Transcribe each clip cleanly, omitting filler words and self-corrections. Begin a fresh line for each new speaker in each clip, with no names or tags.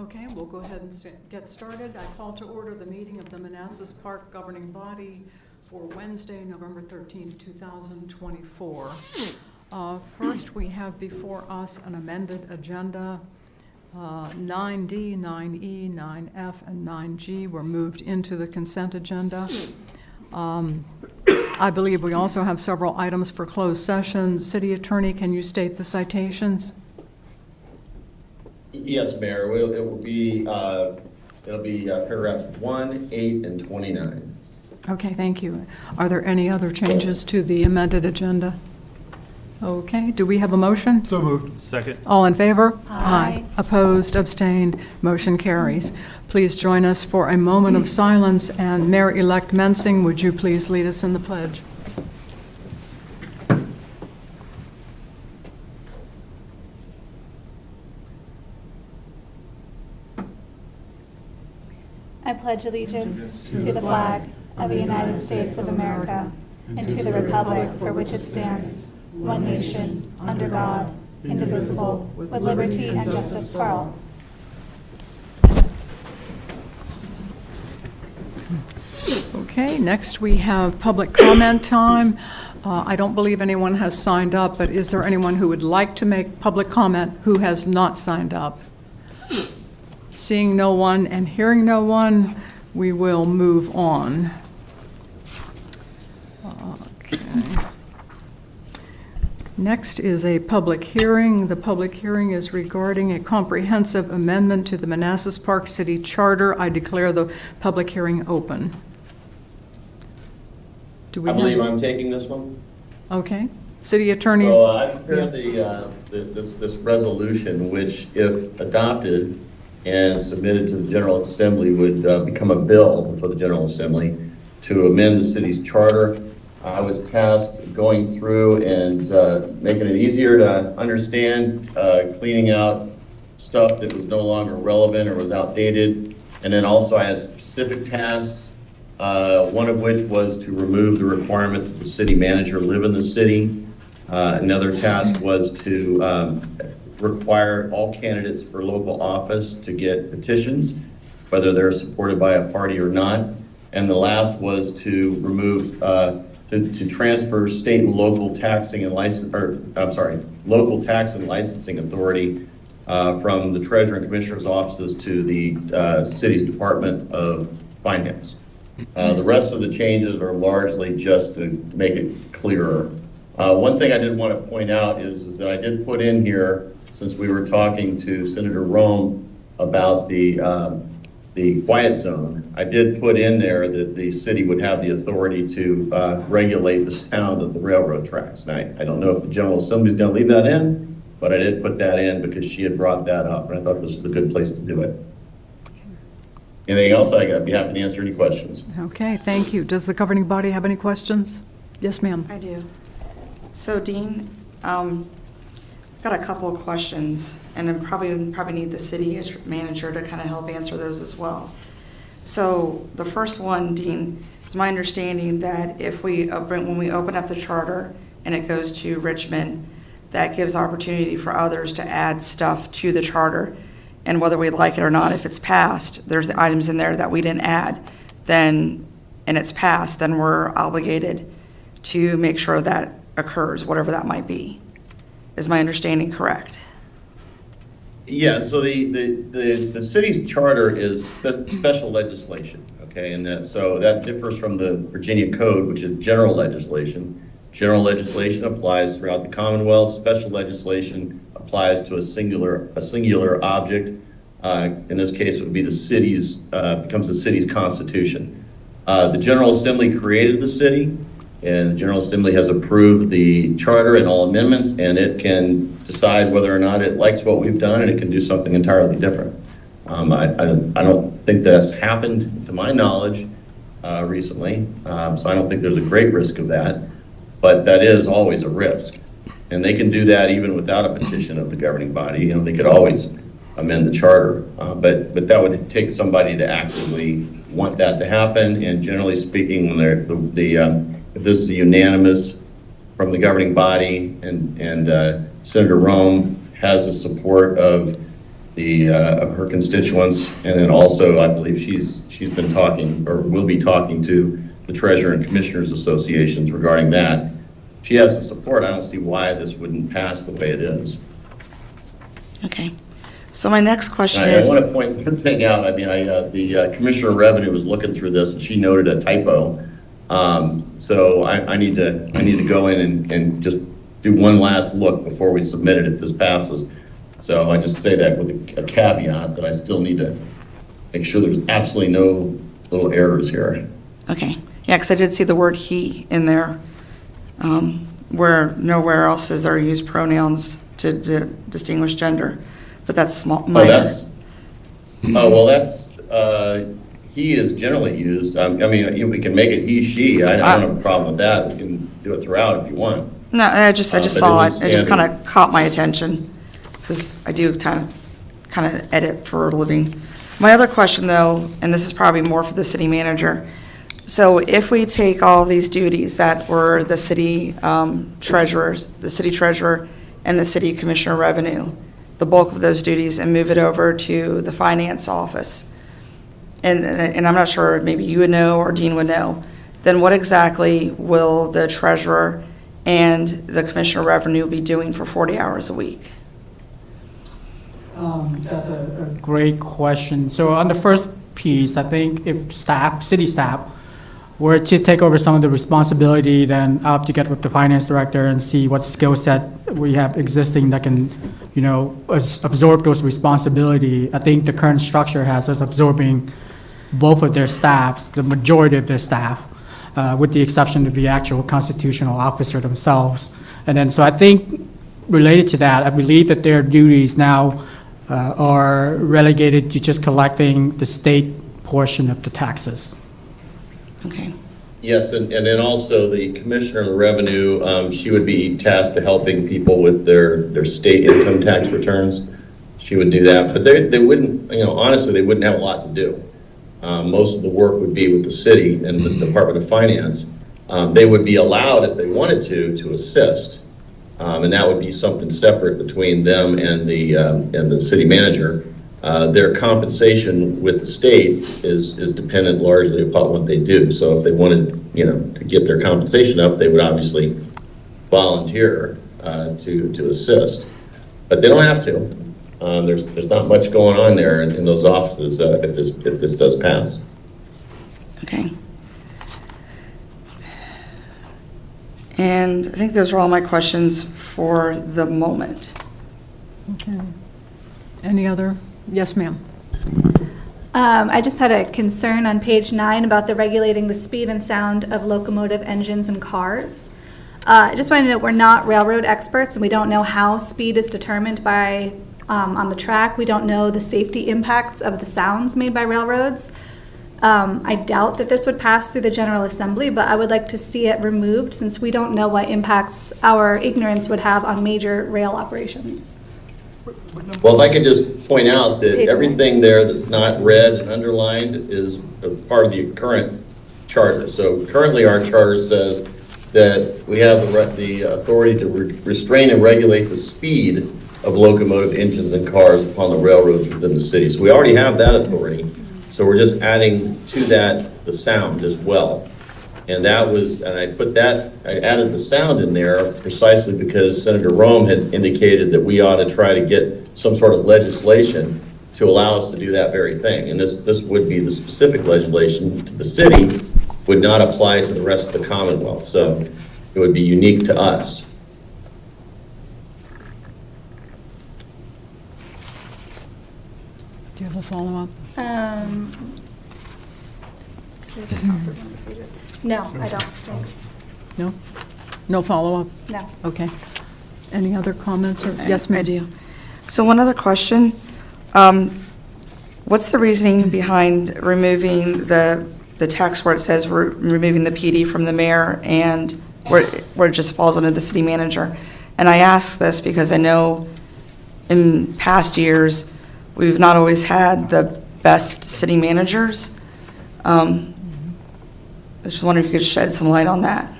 Okay, we'll go ahead and get started. I call to order the meeting of the Manassas Park governing body for Wednesday, November 13th, 2024. First, we have before us an amended agenda. 9D, 9E, 9F, and 9G were moved into the consent agenda. I believe we also have several items for closed session. City Attorney, can you state the citations?
Yes, Mayor. It will be paragraphs 1, 8, and 29.
Okay, thank you. Are there any other changes to the amended agenda? Okay, do we have a motion?
So moved.
Second.
All in favor?
Aye.
Opposed, abstained, motion carries. Please join us for a moment of silence, and Mayor-elect Mensing, would you please lead us in the pledge?
I pledge allegiance to the flag of the United States of America and to the republic for which it stands, one nation, under God, indivisible, with liberty and justice for all.
Okay, next we have public comment time. I don't believe anyone has signed up, but is there anyone who would like to make public comment who has not signed up? Seeing no one and hearing no one, we will move on. Okay. Next is a public hearing. The public hearing is regarding a comprehensive amendment to the Manassas Park City Charter. I declare the public hearing open. Do we
I believe
have-
I'm taking this one.
Okay. City Attorney?
So I prepared this resolution, which, if adopted and submitted to the General Assembly, would become a bill before the General Assembly to amend the city's charter. I was tasked going through and making it easier to understand, cleaning out stuff that was no longer relevant or was outdated. And then also I had specific tasks, one of which was to remove the requirement that the city manager live in the city. Another task was to require all candidates for local office to get petitions, whether they're supported by a party or not. And the last was to remove, to transfer state and local taxing and local tax and licensing authority from the Treasurer and Commissioner's offices to the city's Department of Finance. The rest of the changes are largely just to make it clearer. One thing I did want to point out is that I did put in here, since we were talking to Senator Rome about the quiet zone, I did put in there that the city would have the authority to regulate the sound of the railroad tracks. And I don't know if the General Assembly is going to leave that in, but I did put that in because she had brought that up, and I thought this was a good place to do it. Anything else? I'd be happy to answer any questions.
Okay, thank you. Does the governing body have any questions? Yes, ma'am.
I do. So Dean, got a couple of questions, and then probably need the city manager to kind of help answer those as well. So the first one, Dean, it's my understanding that when we open up the charter and it goes to Richmond, that gives opportunity for others to add stuff to the charter. And whether we like it or not, if it's passed, there's the items in there that we didn't add, and it's passed, then we're obligated to make sure that occurs, whatever that might be. Is my understanding correct?
Yeah, so the city's charter is special legislation, okay? And so that differs from the Virginia Code, which is general legislation. General legislation applies throughout the Commonwealth. Special legislation applies to a singular object. In this case, it would be becomes the city's constitution. The General Assembly created the city, and the General Assembly has approved the charter and all amendments, and it can decide whether or not it likes what we've done, and it can do something entirely different. I don't think that's happened, to my knowledge, recently, so I don't think there's a great risk of that, but that is always a risk. And they can do that even without a petition of the governing body. You know, they could always amend the charter, but that would take somebody to actively want that to happen. And generally speaking, when if this is unanimous from the governing body and Senator Rome has the support of her constituents, and then also I believe she's been talking or will be talking to the Treasurer and Commissioners Associations regarding that. She has the support. I don't see why this wouldn't pass the way it is.
Okay. So my next question
I
is.
want to point one thing out. I mean, the Commissioner of Revenue was looking through this, and she noted a typo. So I need to go in and just do one last look before we submit it if this passes. So I just say that with a caveat that I still need to make sure there's absolutely no little errors here.
Okay. Yeah, because I did see the word he in there, where nowhere else is there used pronouns to distinguish gender. But that's small. Minor.
He is generally used. I mean, we can make it he, she. I don't have a problem with that. We can do it throughout if you want.
No, I just saw it. It just kind
standard.
of caught my attention because I do kind of edit for a living. My other question, though, and this is probably more for the city manager. So if we take all these duties that were the city treasurers, the city treasurer, and the city commissioner of revenue, the bulk of those duties, and move it over to the finance office, and I'm not sure, maybe you would know or Dean would know, then what exactly will the treasurer and the commissioner of revenue be doing for 40 hours a week?
That's a great question. So on the first piece, I think if city staff, were to take over some of the responsibility, then I'll have to get with the finance director and see what skill set we have existing that can, absorb those responsibility. I think the current structure has us absorbing both of their staffs, the majority of their staff, with the exception of the actual constitutional officer themselves. And then, so I think related to that, I believe that their duties now are relegated to just collecting the state portion of the taxes.
Okay.
Yes, and then also the Commissioner of Revenue, she would be tasked to helping people with their state income tax returns. She would do that, but they wouldn't, honestly, they wouldn't have a lot to do. Most of the work would be with the city and the Department of Finance. They would be allowed, if they wanted to assist, and that would be something separate between them and the city manager. Their compensation with the state is dependent largely upon what they do. So if they wanted, to get their compensation up, they would obviously volunteer to assist, but they don't have to. There's not much going on there in those offices if this does pass.
Okay. And I think those are all my questions for the moment.
Okay. Any other? Yes, ma'am.
I just had a concern on page 9 about the regulating the speed and sound of locomotive engines and cars. I just wanted to know, we're not railroad experts, and we don't know how speed is determined by on the track. We don't know the safety impacts of the sounds made by railroads. I doubt that this would pass through the General Assembly, but I would like to see it removed since we don't know what impacts our ignorance would have on major rail operations.
Well, if I could just point out that everything there that's not red and underlined is a part of the current charter. So currently our charter says that we have the authority to restrain and regulate the speed of locomotive engines and cars upon the railroads within the city. So we already have that authority. So we're just adding to that the sound as well. And that was, and I added the sound in there precisely because Senator Rome had indicated that we ought to try to get some sort of legislation to allow us to do that very thing. And this would be the specific legislation to the city, would not apply to the rest of the Commonwealth. So it would be unique to us.
Do you have a follow-up?
No, I don't, thanks.
No? No follow-up?
No.
Okay. Any other comments? Or, yes, ma'am.
I do. So one other question. What's the reasoning behind removing the text where it says we're removing the PD from the mayor and where it just falls under the city manager? And I ask this because I know in past years, we've not always had the best city managers. I just wonder if you could shed some light on that.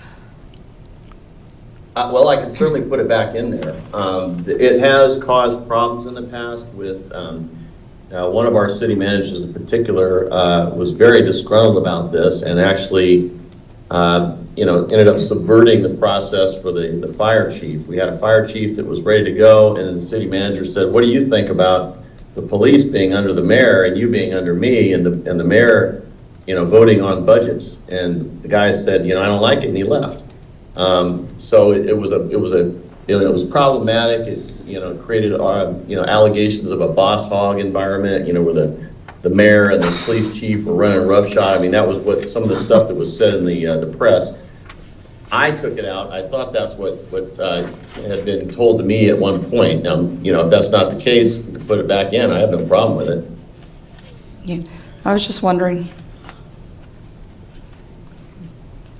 Well, I can certainly put it back in there. It has caused problems in the past with, one of our city managers in particular was very disgruntled about this and actually, ended up subverting the process for the fire chief. We had a fire chief that was ready to go, and then the city manager said, "What do you think about the police being under the mayor and you being under me, and the mayor, voting on budgets?" And the guy said, "I don't like it," and he left. So it was problematic. It created allegations of a boss hog environment, where the mayor and the police chief were running roughshod. I mean, that was what some of the stuff that was said in the press. I took it out. I thought that's what had been told to me at one point. Now, if that's not the case, we can put it back in. I have no problem with it.
Yeah, I was just wondering.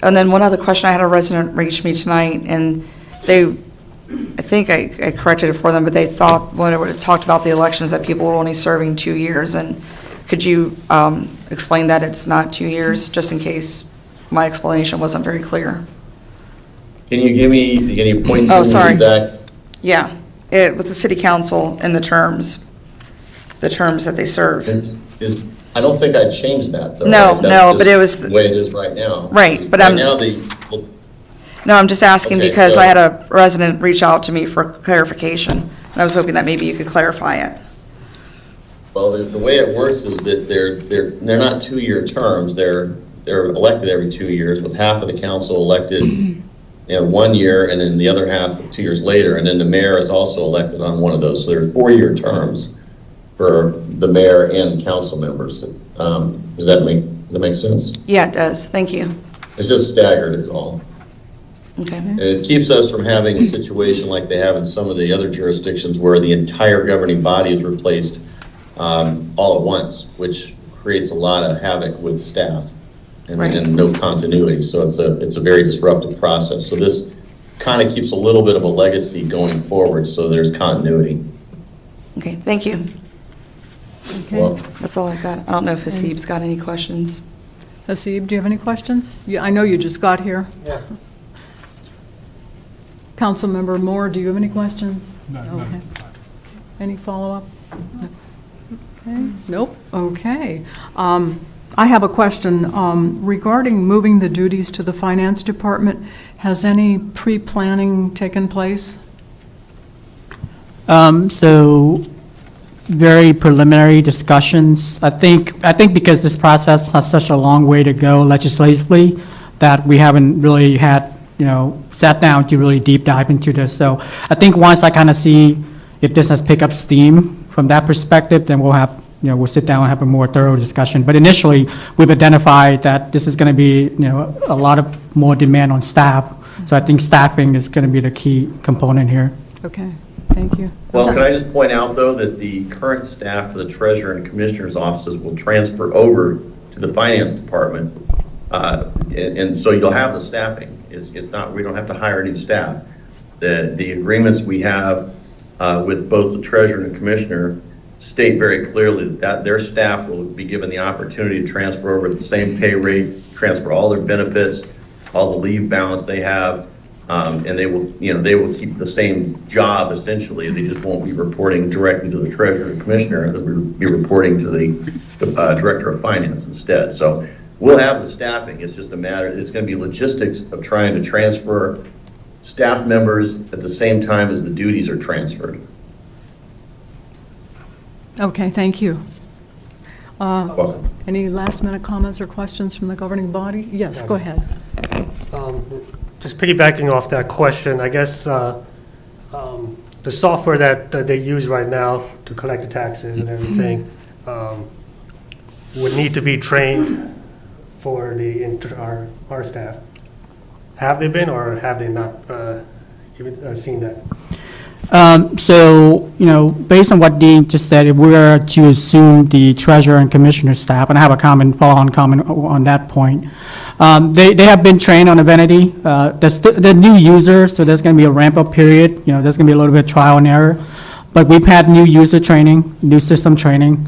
And then one other question, I had a resident reach me tonight, and I think I corrected it for them, but they thought when it talked about the elections that people were only serving 2 years. And could you explain that it's not 2 years, just in case my explanation wasn't very clear?
Can you point to
Oh, sorry.
the exact?
Yeah, with the city council and the terms that they serve.
I don't think I changed that, though.
No,
That's
no,
just
but it was
the way it is right now.
Right, but
Right now,
No, I'm just asking
Okay,
because
so-
I had a resident reach out to me for clarification. And I was hoping that maybe you could clarify it.
well, the way it works is that they're not 2-year terms. They're elected every 2 years, with half of the council elected 1 year, and then the other half 2 years later. And then the mayor is also elected on one of those. So there's 4-year terms for the mayor and council members. Does that make sense?
Yeah, it does. Thank you.
It's just staggered is all.
Okay.
And it keeps us from having a situation like they have in some of the other jurisdictions where the entire governing body is replaced all at once, which creates a lot of havoc with staff and,
Right.
and no continuity. So it's a very disruptive process. So this kind of keeps a little bit of a legacy going forward, so there's continuity.
Okay, thank you.
Okay.
Well,
That's all I got. I don't know if Hasib's got any questions.
Hasib, do you have any questions? I know you just got here.
Yeah.
Councilmember Moore, do you have any questions?
No,
Okay.
it's fine.
Any follow-up? Okay. Nope, okay. I have a question regarding moving the duties to the finance department. Has any pre-planning taken place?
So very preliminary discussions. I think because this process has such a long way to go legislatively that we haven't really had, sat down to really deep dive into this. So I think once I kind of see if this has picked up steam from that perspective, then we'll have, we'll sit down and have a more thorough discussion. But initially, we've identified that this is going to be, a lot of more demand on staff. So I think staffing is going to be the key component here.
Okay, thank you.
Well, can I just point out, though, that the current staff for the treasurer and commissioner's offices will transfer over to the finance department. And so you'll have the staffing. It's not, we don't have to hire new staff. The agreements we have with both the treasurer and the commissioner state very clearly that their staff will be given the opportunity to transfer over at the same pay rate, transfer all their benefits, all the leave balance they have, and they will keep the same job essentially. They just won't be reporting directly to the treasurer and commissioner. They'll be reporting to the director of finance instead. So we'll have the staffing. It's just a matter, it's going to be logistics of trying to transfer staff members at the same time as the duties are transferred.
Okay, thank you.
Welcome.
Any last-minute comments or questions from the governing body? Yes, go ahead.
Just piggybacking off that question, I guess the software that they use right now to collect the taxes and everything would need to be trained for our staff. Have they been, or have they not even seen that?
So, based on what Dean just said, if we were to assume the treasurer and commissioner staff, and I have a follow-on comment on that point, they have been trained on Avinity. The new users, so there's going to be a ramp-up period. There's going to be a little bit of trial and error. But we've had new user training, new system training.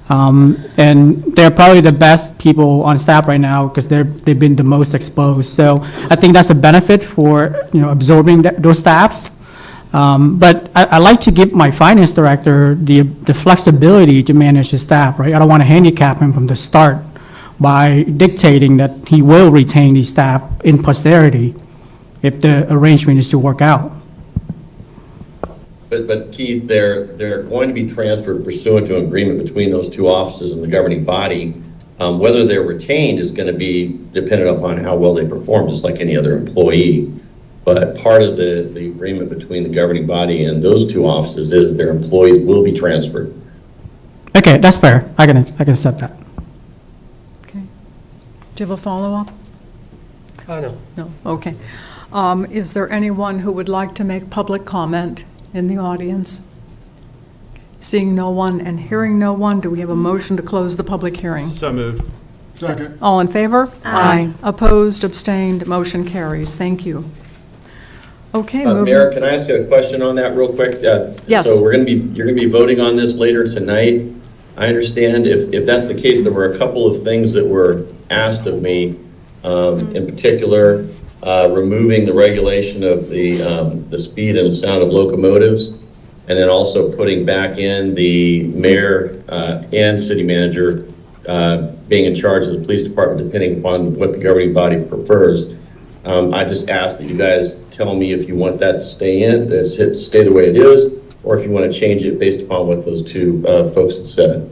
And they're probably the best people on staff right now because they've been the most exposed. So I think that's a benefit for, absorbing those staffs. But I like to give my finance director the flexibility to manage his staff, right? I don't want to handicap him from the start by dictating that he will retain these staff in posterity if the arrangement is to work out.
But Keith, they're going to be transferred pursuant to an agreement between those two offices and the governing body. Whether they're retained is going to be dependent upon how well they perform, just like any other employee. But part of the agreement between the governing body and those two offices is their employees will be transferred.
Okay, that's fair. I can accept that.
Okay. Do you have a follow-up?
No.
No, okay. Is there anyone who would like to make public comment in the audience? Seeing no one and hearing no one, do we have a motion to close the public hearing?
So moved.
Second.
All in favor?
Aye.
Opposed, abstained, motion carries. Thank you. Okay,
Mayor, can I ask you a question on that real quick?
Yes.
So you're going to be voting on this later tonight. I understand if that's the case, there were a couple of things that were asked of me, in particular, removing the regulation of the speed and sound of locomotives, and then also putting back in the mayor and city manager being in charge of the police department, depending upon what the governing body prefers. I just ask that you guys tell me if you want that to stay the way it is, or if you want to change it based upon what those two folks have said,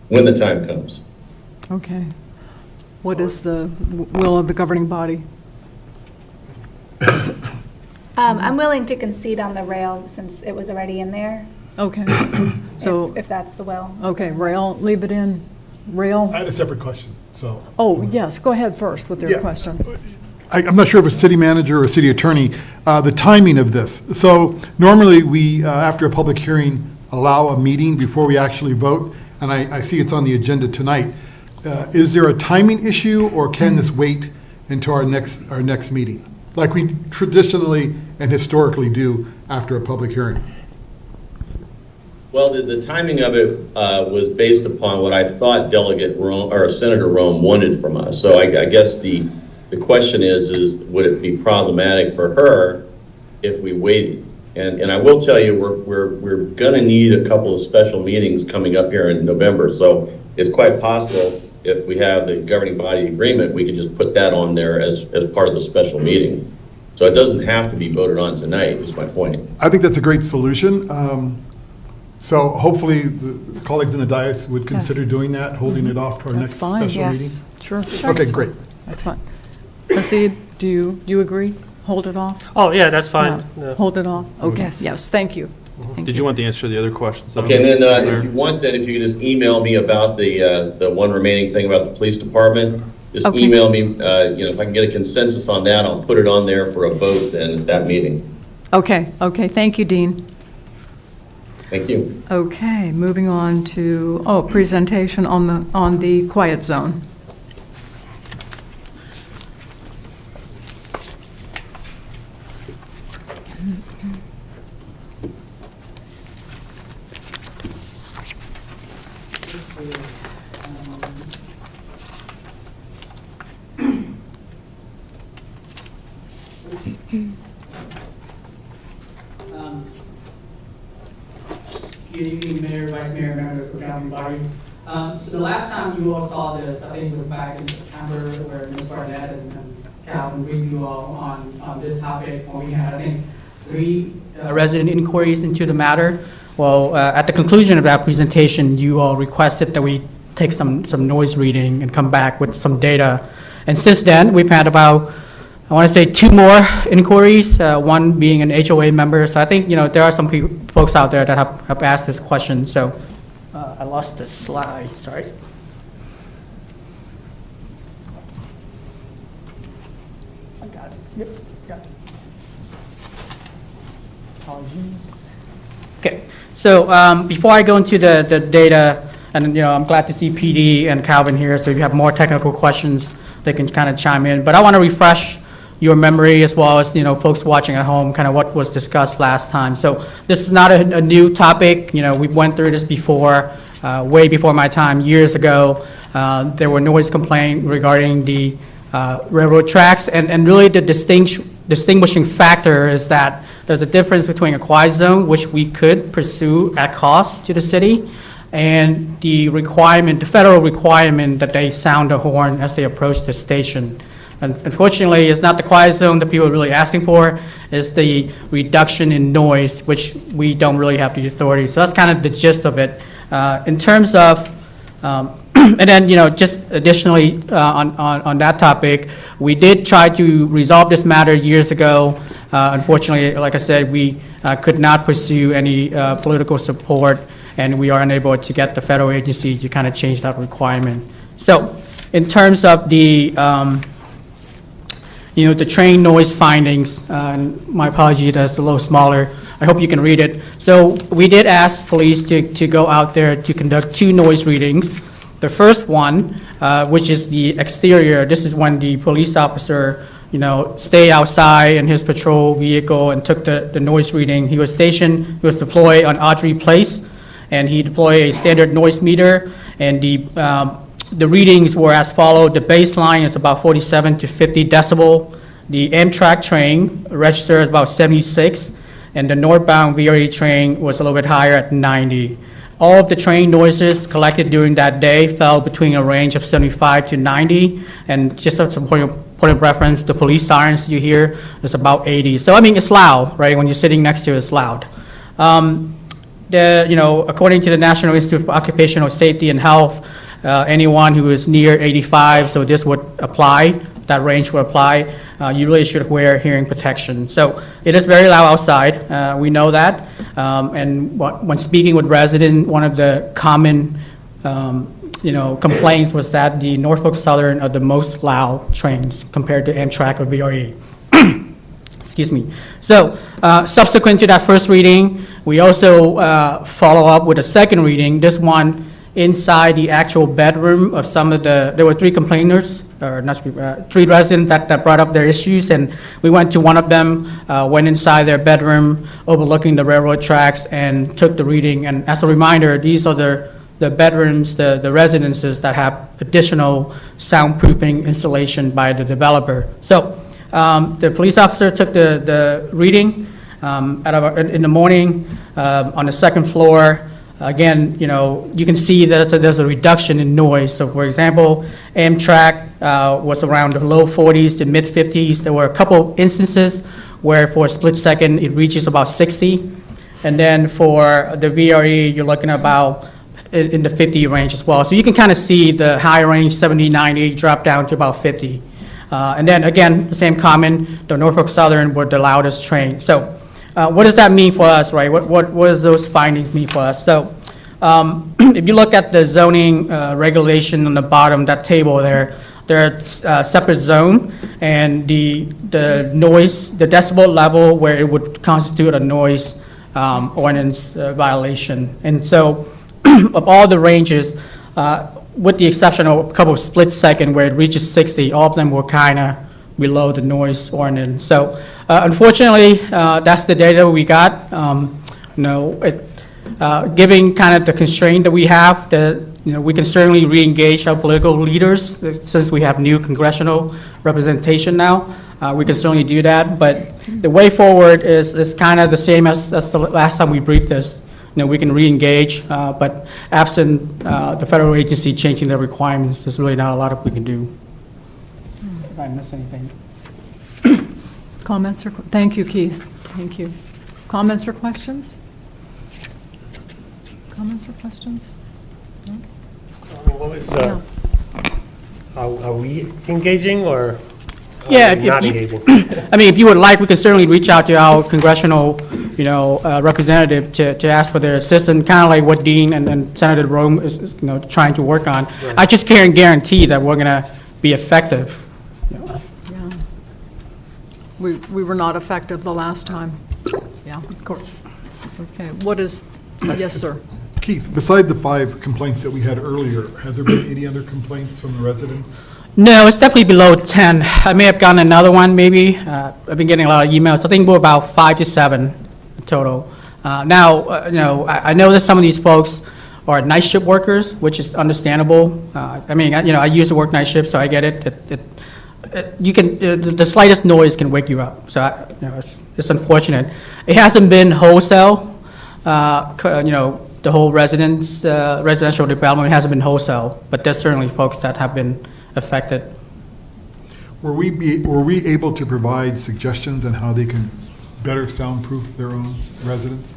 when the time comes.
Okay. What is the will of the governing body?
I'm willing to concede on the rail since it was already in there,
Okay. So,
if that's the will.
okay, rail, leave it in. Rail?
I had a separate question, so.
Oh, yes, go ahead first with your
Yeah.
question.
I'm not sure if it's city manager or city attorney, the timing of this. So normally, we, after a public hearing, allow a meeting before we actually vote, and I see it's on the agenda tonight. Is there a timing issue, or can this wait until our next meeting? Like we traditionally and historically do after a public hearing?
Well, the timing of it was based upon what I thought Delegate Rome, or Senator Rome wanted from us. So I guess the question is would it be problematic for her if we waited? And I will tell you, we're gonna need a couple of special meetings coming up here in November. So it's quite possible if we have the governing body agreement, we can just put that on there as part of the special meeting. So it doesn't have to be voted on tonight, is my point.
I think that's a great solution. So hopefully, the colleagues in the dais would consider doing that, holding it off to our
That's
next
fine.
special meeting?
Yes.
Sure.
Okay, great.
That's fine. Hasid, do you agree? Hold it off?
Oh, yeah, that's fine.
Yeah.
Yeah.
Hold it off? Okay,
Yes.
yes, thank you. Thank
Did you want the answer to the other questions?
Okay, and then if you want that, if you could just email me about the one remaining thing about the police department, just
Okay.
email me, if I can get a consensus on that, I'll put it on there for a vote then at that meeting.
Okay, thank you, Dean.
Thank you.
Okay, moving on to, presentation on the quiet zone.
Good evening, Mayor, Vice Mayor, members of the governing body. So the last time you all saw this, I think was back in September, where Ms. Barnett and Calvin briefed you all on this topic, when we had, I think, 3 resident inquiries into the matter. Well, at the conclusion of that presentation, you all requested that we take some noise reading and come back with some data. And since then, we've had about, I want to say, 2 more inquiries, one being an HOA member. So I think, there are some folks out there that have asked this question. So I lost the slide, sorry. I got it. Yep, got it. Apologies. Okay, so before I go into the data, and I'm glad to see PD and Calvin here, so if you have more technical questions, they can kind of chime in. But I want to refresh your memory as well as, folks watching at home, kind of what was discussed last time. So this is not a new topic. We went through this before. way before my time, years ago. There were noise complaints regarding the railroad tracks, and really the distinguishing factor is that there's a difference between a quiet zone, which we could pursue at cost to the city, and the requirement, the federal requirement that they sound the horn as they approach the station. And unfortunately, it's not the quiet zone that people are really asking for, it's the reduction in noise, which we don't really have the authority. So that's kind of the gist of it. In terms of, and then, just additionally on that topic, we did try to resolve this matter years ago. Unfortunately, like I said, we could not pursue any political support, and we are unable to get the federal agency to kind of change that requirement. So in terms of the train noise findings, my apology, that's a little smaller. I hope you can read it. So we did ask police to go out there to conduct 2 noise readings. The first one, which is the exterior, this is when the police officer, stayed outside in his patrol vehicle and took the noise reading. He was deployed on Audrey Place, and he deployed a standard noise meter, and the readings were as follows. The baseline is about 47 to 50 decibel. The Amtrak train registered is about 76, and the northbound VRE train was a little bit higher at 90. All of the train noises collected during that day fell between a range of 75 to 90, and just as a point of reference, the police sirens you hear is about 80. So, it's loud, right? When you're sitting next to it, it's loud. According to the National Institute for Occupational Safety and Health, anyone who is near 85, so this would apply, that range would apply, you really should wear hearing protection. So it is very loud outside, we know that, and when speaking with residents, one of the common complaints was that the Norfolk Southern are the most loud trains compared to Amtrak or VRE. Excuse me. So subsequent to that first reading, we also follow up with a second reading, this one inside the actual bedroom of some of there were 3 complainers, or not 3 residents that brought up their issues, and we went to one of them, went inside their bedroom overlooking the railroad tracks and took the reading. And as a reminder, these are the bedrooms, the residences that have additional soundproofing installation by the developer. So the police officer took the reading in the morning on the second floor. Again, you can see that there's a reduction in noise. So, for example, Amtrak was around the low 40s to mid 50s. There were a couple instances where for a split second it reaches about 60. And then for the VRE, you're looking about in the 50 range as well. So you can kind of see the high range, 70, 90, drop down to about 50. And then again, the same comment, the Norfolk Southern were the loudest train. So what does that mean for us, right? What does those findings mean for us? So if you look at the zoning regulation on the bottom, that table there are separate zone, and the noise, the decibel level where it would constitute a noise ordinance violation. And so of all the ranges, with the exception of a couple of split second where it reaches 60, all of them were kind of below the noise ordinance. So unfortunately, that's the data we got. Given kind of the constraint that we have, we can certainly re-engage our political leaders since we have new congressional representation now. We can certainly do that, but the way forward is kind of the same as the last time we briefed this. We can re-engage, but absent the federal agency changing their requirements, there's really not a lot we can do. If I miss anything.
Comments thank you, Keith. Thank you. Comments or questions? Comments or questions?
What was, are we engaging or
Yeah,
not engaging?
if you would like, we can certainly reach out to our congressional, representative to ask for their assistance, kind of like what Dean and Senator Rome is, trying to work on.
Right.
I just can't guarantee that we're going to be effective.
Yeah. We were not effective the last time. Yeah, of course. Okay, yes, sir.
Keith, beside the 5 complaints that we had earlier, have there been any other complaints from the residents?
No, it's definitely below 10. I may have gotten another one, maybe. I've been getting a lot of emails. I think we're about 5 to 7 total. I know that some of these folks are night shift workers, which is understandable. I mean, I used to work night shift, so I get it. You can, the slightest noise can wake you up, so, it's unfortunate. It hasn't been wholesale, the whole residential development hasn't been wholesale, but there's certainly folks that have been affected.
Were we able to provide suggestions on how they can better soundproof their own residents?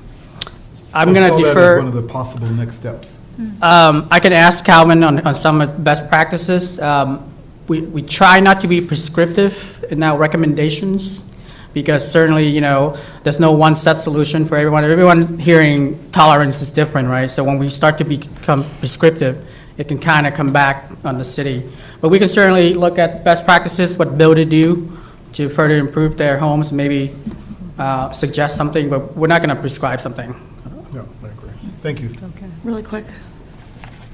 I'm going to
I saw that as
defer.
one of the possible next steps.
I can ask Calvin on some of the best practices. We try not to be prescriptive in our recommendations, because certainly, there's no one set solution for everyone. Everyone hearing tolerance is different, right? So when we start to become prescriptive, it can kind of come back on the city. But we can certainly look at best practices, what builders do to further improve their homes, maybe suggest something, but we're not going to prescribe something.
No, I agree. Thank you.
Okay.
Really quick.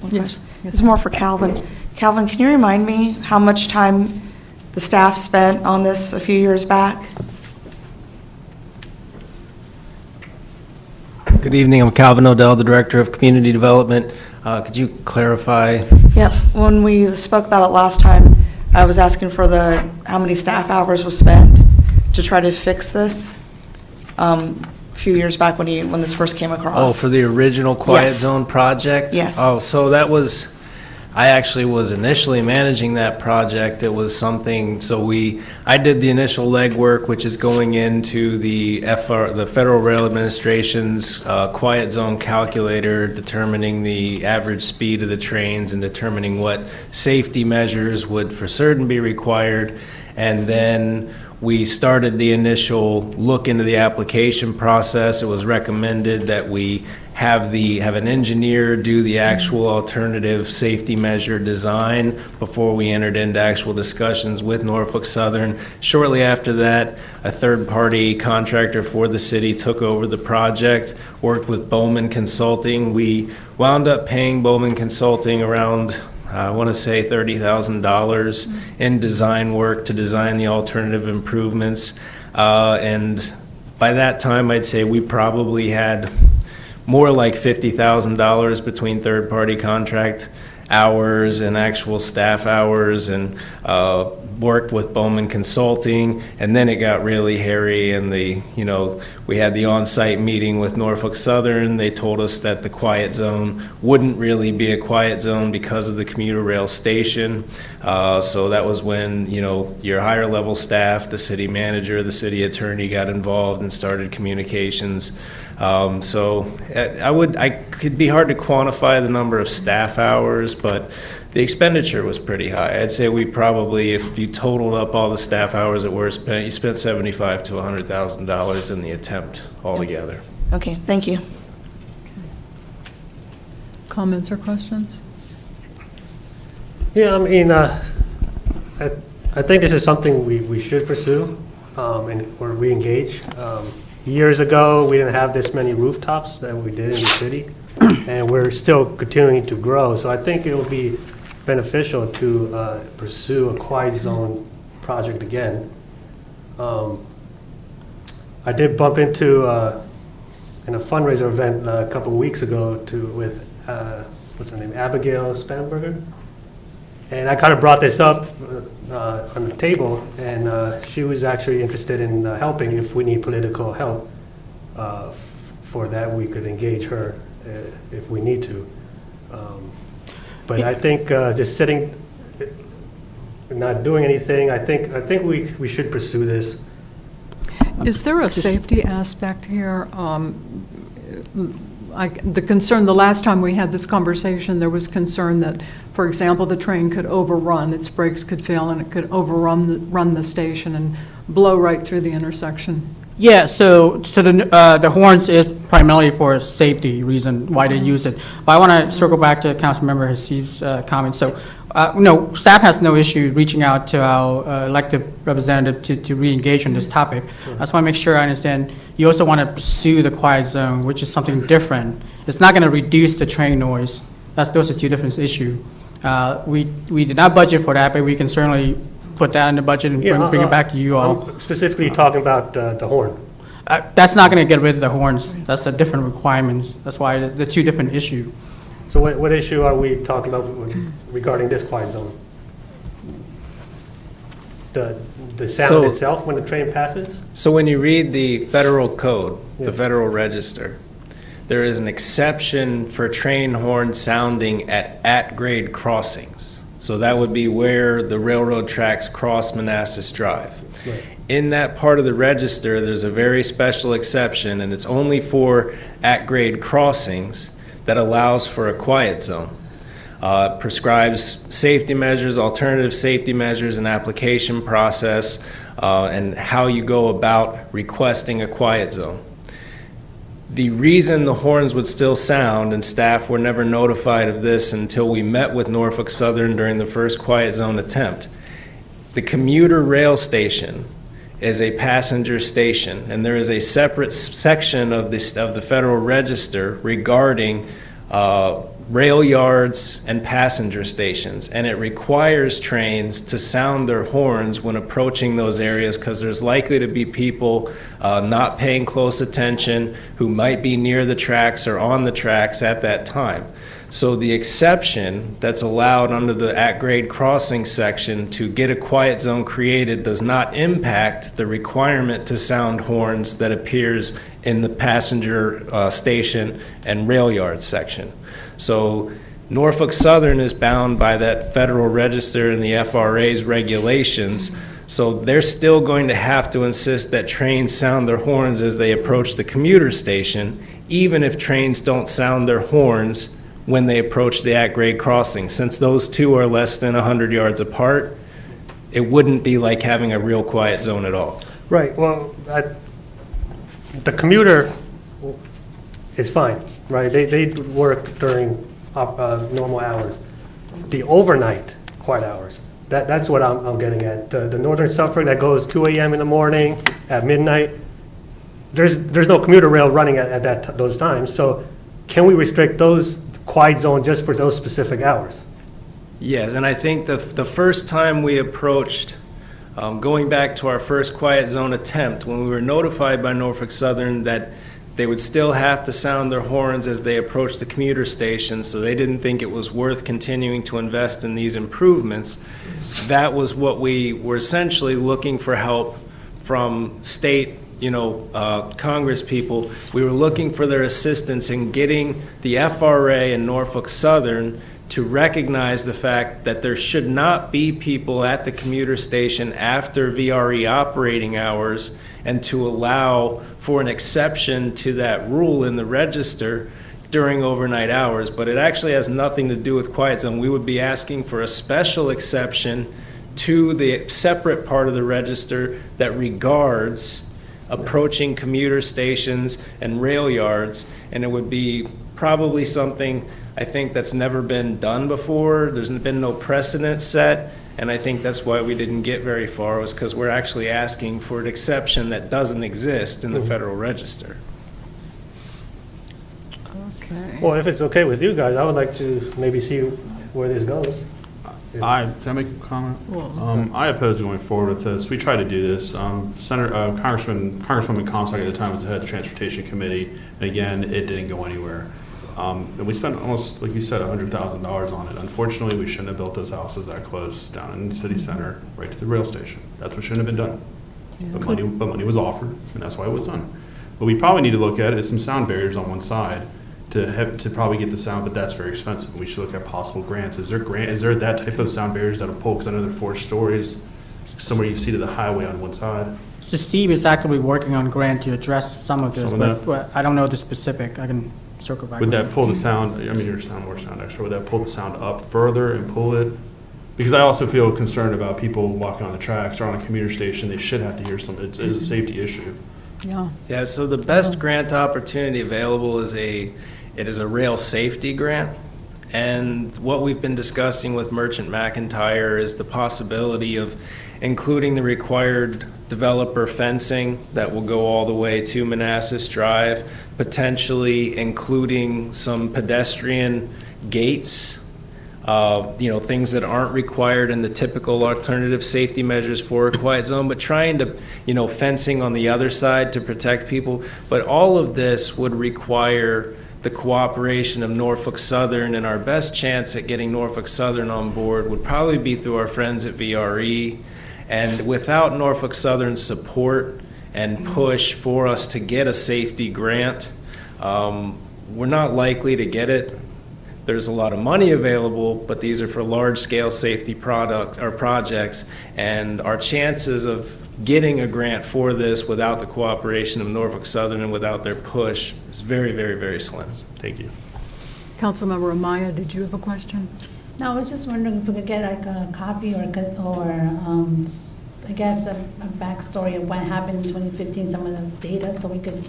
One
Yes,
question.
yes.
This is more for Calvin. Calvin, can you remind me how much time the staff spent on this a few years back?
Good evening, I'm Calvin Odell, the Director of Community Development. Could you clarify?
Yep, when we spoke about it last time, I was asking for how many staff hours was spent to try to fix this a few years back when this first came
Oh,
across.
for the original Quiet
Yes.
Zone project?
Yes.
Oh, so that was, I actually was initially managing that project. It was something, I did the initial legwork, which is going into the Federal Rail Administration's Quiet Zone calculator, determining the average speed of the trains and determining what safety measures would for certain be required. And then we started the initial look into the application process. It was recommended that we have an engineer do the actual alternative safety measure design before we entered into actual discussions with Norfolk Southern. Shortly after that, a third-party contractor for the city took over the project, worked with Bowman Consulting. We wound up paying Bowman Consulting around, I want to say $30,000 in design work to design the alternative improvements. And by that time, I'd say we probably had more like $50,000 between third-party contract hours and actual staff hours, and worked with Bowman Consulting. And then it got really hairy, and we had the on-site meeting with Norfolk Southern. They told us that the quiet zone wouldn't really be a quiet zone because of the commuter rail station. So that was when, your higher level staff, the city manager, the city attorney got involved and started communications. So it could be hard to quantify the number of staff hours, but the expenditure was pretty high. I'd say we probably, if you totaled up all the staff hours that were spent, you spent $75,000 to $100,000 in the attempt altogether.
Okay, thank you.
Comments or questions?
Yeah, I mean, I think this is something we should pursue, or re-engage. Years ago, we didn't have this many rooftops that we did in the city, and we're still continuing to grow. So I think it will be beneficial to pursue a quiet zone project again. I did bump into in a fundraiser event a couple of weeks ago with what's her name, Abigail Spanberger, and I kind of brought this up on the table, and she was actually interested in helping. If we need political help for that, we could engage her if we need to. But I think just sitting, not doing anything, I think we should pursue this.
Is there a safety aspect here? The concern, the last time we had this conversation, there was concern that, for example, the train could overrun, its brakes could fail, and it could run the station and blow right through the intersection.
Yeah, so the horns is primarily for safety reason why they use it. But I want to circle back to Councilmember Hassib's comment. So, staff has no issue reaching out to our elected representative to re-engage on this topic. I just want to make sure I understand. You also want to pursue the quiet zone, which is something different. It's not going to reduce the train noise. Those are two different issues. We did not budget for that, but we can certainly put that in the budget and bring it back to you all.
I'm specifically talking about the horn.
That's not going to get rid of the horns. That's the different requirements. That's why the two different issues.
So what issue are we talking about regarding this quiet zone? The sound
So-
itself when the train passes?
So when you read the federal code,
Yeah.
the Federal Register, there is an exception for train horn sounding at grade crossings. So that would be where the railroad tracks cross Manassas Drive.
Right.
In that part of the register, there's a very special exception, and it's only for at-grade crossings that allows for a quiet zone. Prescribes safety measures, alternative safety measures, and application process, and how you go about requesting a quiet zone. The reason the horns would still sound, and staff were never notified of this until we met with Norfolk Southern during the first quiet zone attempt. The commuter rail station is a passenger station, and there is a separate section of the Federal Register regarding rail yards and passenger stations, and it requires trains to sound their horns when approaching those areas because there's likely to be people not paying close attention who might be near the tracks or on the tracks at that time. So the exception that's allowed under the at-grade crossing section to get a quiet zone created does not impact the requirement to sound horns that appears in the passenger station and rail yard section. So Norfolk Southern is bound by that Federal Register and the FRA's regulations, so they're still going to have to insist that trains sound their horns as they approach the commuter station, even if trains don't sound their horns when they approach the at-grade crossing. Since those two are less than 100 yards apart, it wouldn't be like having a real quiet zone at all.
Right, well, the commuter is fine, right? They work during normal hours. The overnight quiet hours, that's what I'm getting at. The Northern Suffolk that goes 2 a.m. in the morning, at midnight, there's no commuter rail running at those times. So can we restrict those quiet zone just for those specific hours?
Yes, and I think the first time we approached, going back to our first quiet zone attempt, when we were notified by Norfolk Southern that they would still have to sound their horns as they approached the commuter station, so they didn't think it was worth continuing to invest in these improvements. That was what we were essentially looking for help from state, Congress people. We were looking for their assistance in getting the FRA and Norfolk Southern to recognize the fact that there should not be people at the commuter station after VRE operating hours, and to allow for an exception to that rule in the register during overnight hours. But it actually has nothing to do with quiet zone. We would be asking for a special exception to the separate part of the register that regards approaching commuter stations and rail yards, and it would be probably something I think that's never been done before. There's been no precedent set, and I think that's why we didn't get very far, was because we're actually asking for an exception that doesn't exist in the Federal Register.
Okay.
Well, if it's okay with you guys, I would like to maybe see where this goes.
Can I make a comment?
Well,
I oppose going forward with this. We tried to do this. Congresswoman Comstock at the time was the head of the Transportation Committee, and again, it didn't go anywhere. And we spent almost, like you said, $100,000 on it. Unfortunately, we shouldn't have built those houses that close down in the city center, right to the rail station. That's what shouldn't have been done. But money was offered, and that's why it was done. What we probably need to look at is some sound barriers on one side to probably get the sound, but that's very expensive. We should look at possible grants. Is there that type of sound barriers that'll pull? Because I know they're 4 stories, somewhere you see to the highway on one side.
So Steve is actively working on a grant to address some of this,
Some of
but I don't know the specific. I can circle back.
Would
with
that pull the sound, you're more sound expert, would that pull the sound up further and pull it? Because I also feel concerned about people walking on the tracks or on a commuter station. They should have to hear something. It's a safety issue.
yeah.
Yeah, so the best grant opportunity available is a rail safety grant. And what we've been discussing with Merchant McIntyre is the possibility of including the required developer fencing that will go all the way to Manassas Drive, potentially including some pedestrian gates, things that aren't required in the typical alternative safety measures for a quiet zone, but trying to, fencing on the other side to protect people. But all of this would require the cooperation of Norfolk Southern, and our best chance at getting Norfolk Southern on board would probably be through our friends at VRE. And without Norfolk Southern's support and push for us to get a safety grant, we're not likely to get it. There's a lot of money available, but these are for large-scale safety projects, and our chances of getting a grant for this without the cooperation of Norfolk Southern and without their push is very, very, very slim.
Thank you.
Councilmember Amaya, did you have a question?
No, I was just wondering if we could get like a copy or I guess a backstory of what happened in 2015, some of the data, so we could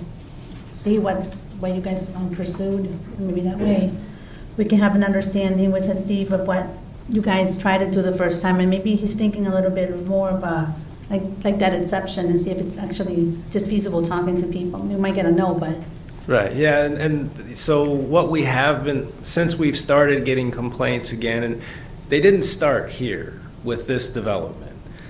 see what you guys pursued. Maybe that way we can have an understanding with Steve of what you guys tried to do the first time, and maybe he's thinking a little bit more of a like that exception, and see if it's actually just feasible talking to people. We might get a no, but.
Right, yeah, and so what we have been, since we've started getting complaints again, and they didn't start here with this development.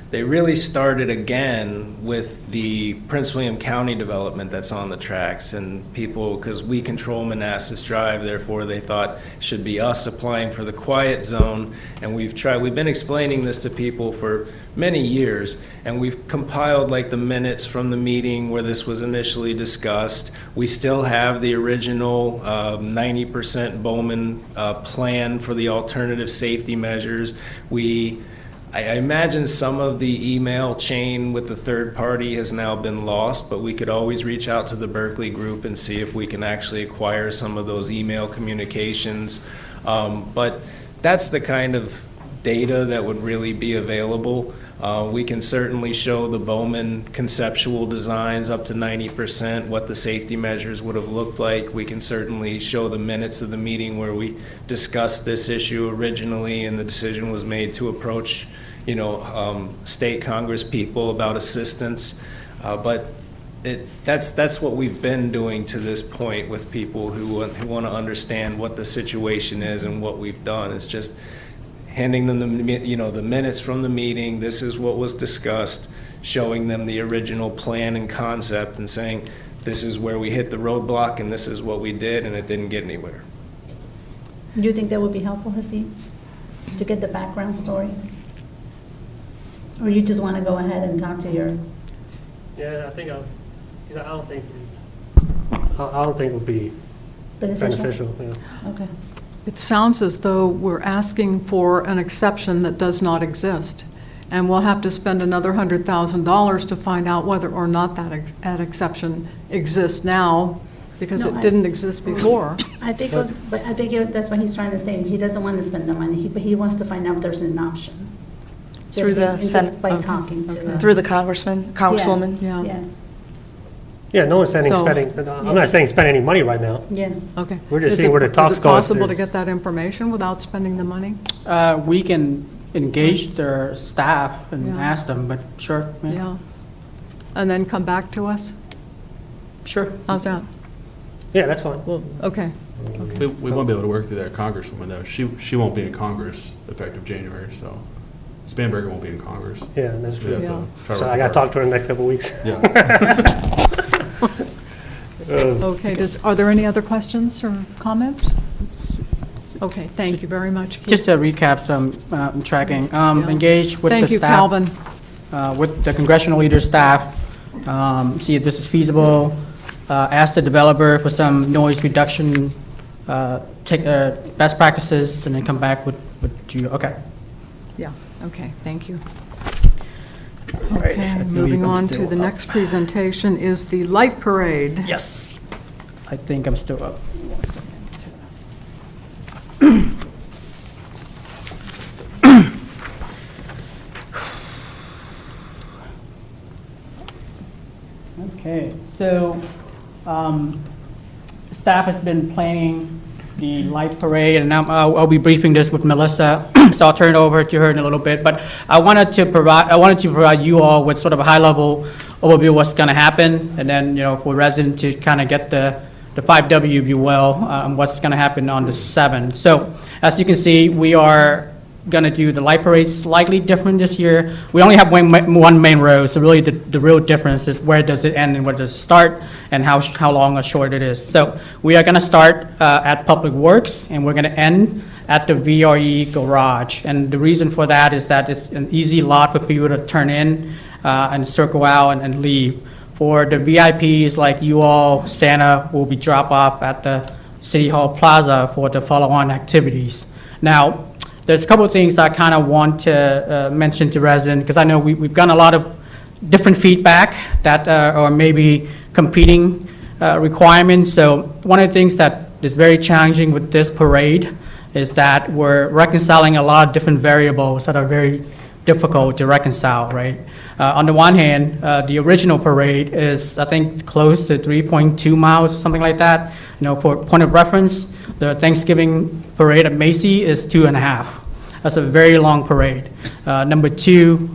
They really started again with the Prince William County development that's on the tracks, and people, because we control Manassas Drive, therefore they thought it should be us applying for the quiet zone, and we've been explaining this to people for many years, and we've compiled like the minutes from the meeting where this was initially discussed. We still have the original 90% Bowman plan for the alternative safety measures. I imagine some of the email chain with the third party has now been lost, but we could always reach out to the Berkeley group and see if we can actually acquire some of those email communications. But that's the kind of data that would really be available. We can certainly show the Bowman conceptual designs up to 90%, what the safety measures would have looked like. We can certainly show the minutes of the meeting where we discussed this issue originally and the decision was made to approach, state Congress people about assistance. But that's what we've been doing to this point with people who want to understand what the situation is and what we've done. It's just handing them the minutes from the meeting, this is what was discussed, showing them the original plan and concept and saying, this is where we hit the roadblock and this is what we did and it didn't get anywhere.
Do you think that would be helpful, Haseeb, to get the background story? Or you just want to go ahead and talk to your...
Yeah, I don't think it would be beneficial. Yeah.
Okay.
It sounds as though we're asking for an exception that does not exist, and we'll have to spend another $100,000 to find out whether or not that exception exists now, because
No,
it didn't exist before.
I think that's what he's trying to say. He doesn't want to spend the money, but he wants to find out if there's an option.
Through the
Just by
Okay,
talking to
okay.
Through the congresswoman?
Yeah,
Yeah,
Yeah, no one's saying
So-
I'm not saying spend any money right now.
yeah.
okay.
We're just seeing where the talks
Is it
go.
possible to get that information without spending the money?
We can engage their staff and
Yeah.
ask them, but sure.
Yeah. And then come back to us?
Sure.
How's that?
Yeah, that's fine.
Well, okay.
We won't be able to work through that Congresswoman, though. She won't be in Congress effective January, so Spanberger won't be in Congress.
Yeah, that's
We have
true.
to
Yeah.
try to
So
work
I got to
hard.
talk to her in the next couple of weeks.
Yeah.
Okay, are there any other questions or comments? Okay, thank you very much, Keith.
Just to recap some tracking, engage with the
Thank you,
staff.
Calvin.
With the congressional leader staff, see if this is feasible, ask the developer for some noise reduction, take best practices, and then come back with you, okay.
Yeah, okay, thank you.
All right, I
Okay,
believe
moving
I'm
on to
still
the
up.
next presentation is the light parade.
Yes, I think I'm still up. Okay, so staff has been planning the light parade, and I'll be briefing this with Melissa, so I'll turn it over to her in a little bit. But I wanted to provide you all with sort of a high-level overview of what's going to happen, and then, for residents to kind of get the 5W, if you will, what's going to happen on the 7th. So as you can see, we are gonna do the light parade slightly different this year. We only have one main road, so really the real difference is where does it end and where does it start, and how long or short it is. So we are gonna start at Public Works, and we're gonna end at the VRE garage. And the reason for that is that it's an easy lot for people to turn in and circle out and leave. For the VIPs like you all, Santa will be drop off at the City Hall Plaza for the follow-on activities. Now, there's a couple of things that I kind of want to mention to residents, because I know we've gotten a lot of different feedback that are maybe competing requirements. So one of the things that is very challenging with this parade is that we're reconciling a lot of different variables that are very difficult to reconcile, right? On the one hand, the original parade is, I think, close to 3.2 miles or something like that. You know, for point of reference, the Thanksgiving parade at Macy is 2.5. That's a very long parade. Number two,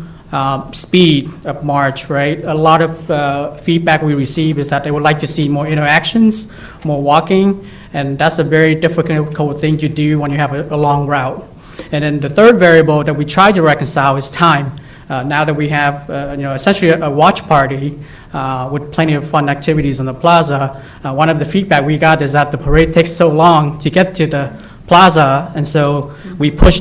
speed of march, right? A lot of feedback we receive is that they would like to see more interactions, more walking, and that's a very difficult thing to do when you have a long route. And then the third variable that we try to reconcile is time. Now that we have, essentially a watch party with plenty of fun activities on the plaza, one of the feedback we got is that the parade takes so long to get to the plaza, and so we push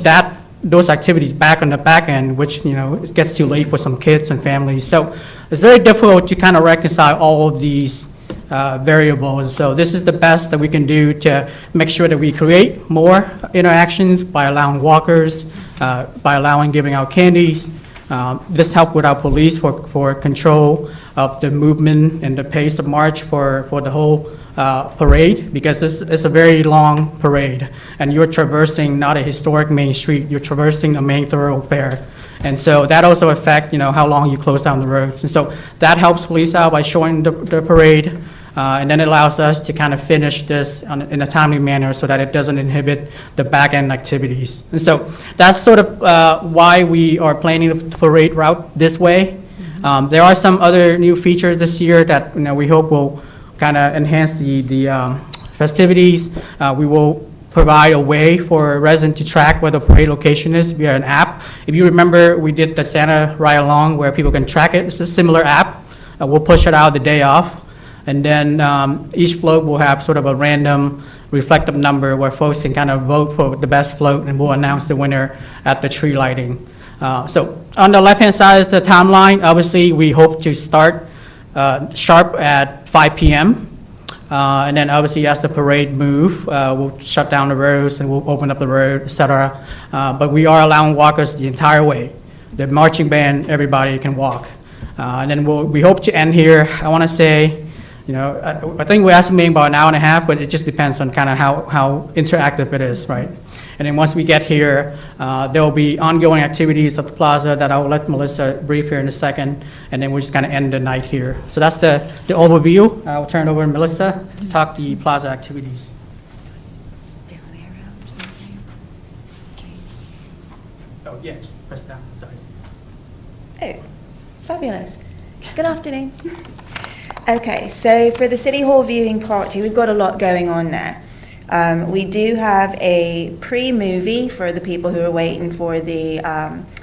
those activities back on the back end, which, it gets too late for some kids and families. So it's very difficult to kind of reconcile all of these variables. So this is the best that we can do to make sure that we create more interactions by allowing walkers, by giving out candies. This helped with our police for control of the movement and the pace of march for the whole parade, because this is a very long parade, and you're traversing not a historic main street, you're traversing a main thoroughfare. And so that also affects, how long you close down the roads. And so that helps police out by shortening the parade, and then it allows us to kind of finish this in a timely manner so that it doesn't inhibit the back-end activities. And so that's sort of why we are planning the parade route this way. There are some other new features this year that we hope will kind of enhance the festivities. We will provide a way for a resident to track where the parade location is via an app. If you remember, we did the Santa Ride Along where people can track it. It's a similar app. We'll push it out the day off. And then each float will have sort of a random reflective number where folks can kind of vote for the best float, and we'll announce the winner at the tree lighting. So on the left-hand side is the timeline. Obviously, we hope to start sharp at 5 p.m. And then obviously as the parade move, we'll shut down the roads and we'll open up the road, et cetera. But we are allowing walkers the entire way. The marching band, everybody can walk. And then we hope to end here, I want to say, I think we're estimating about an hour and a half, but it just depends on kind of how interactive it is, right? And then once we get here, there will be ongoing activities at the plaza that I'll let Melissa brief here in a second, and then we're just going to end the night here. So that's the overview. I'll turn it over to Melissa to talk the plaza activities. Oh, yeah, just press down, sorry.
Oh, fabulous. Good afternoon. Okay, so for the City Hall viewing party, we've got a lot going on there. We do have a pre-movie for the people who are waiting for the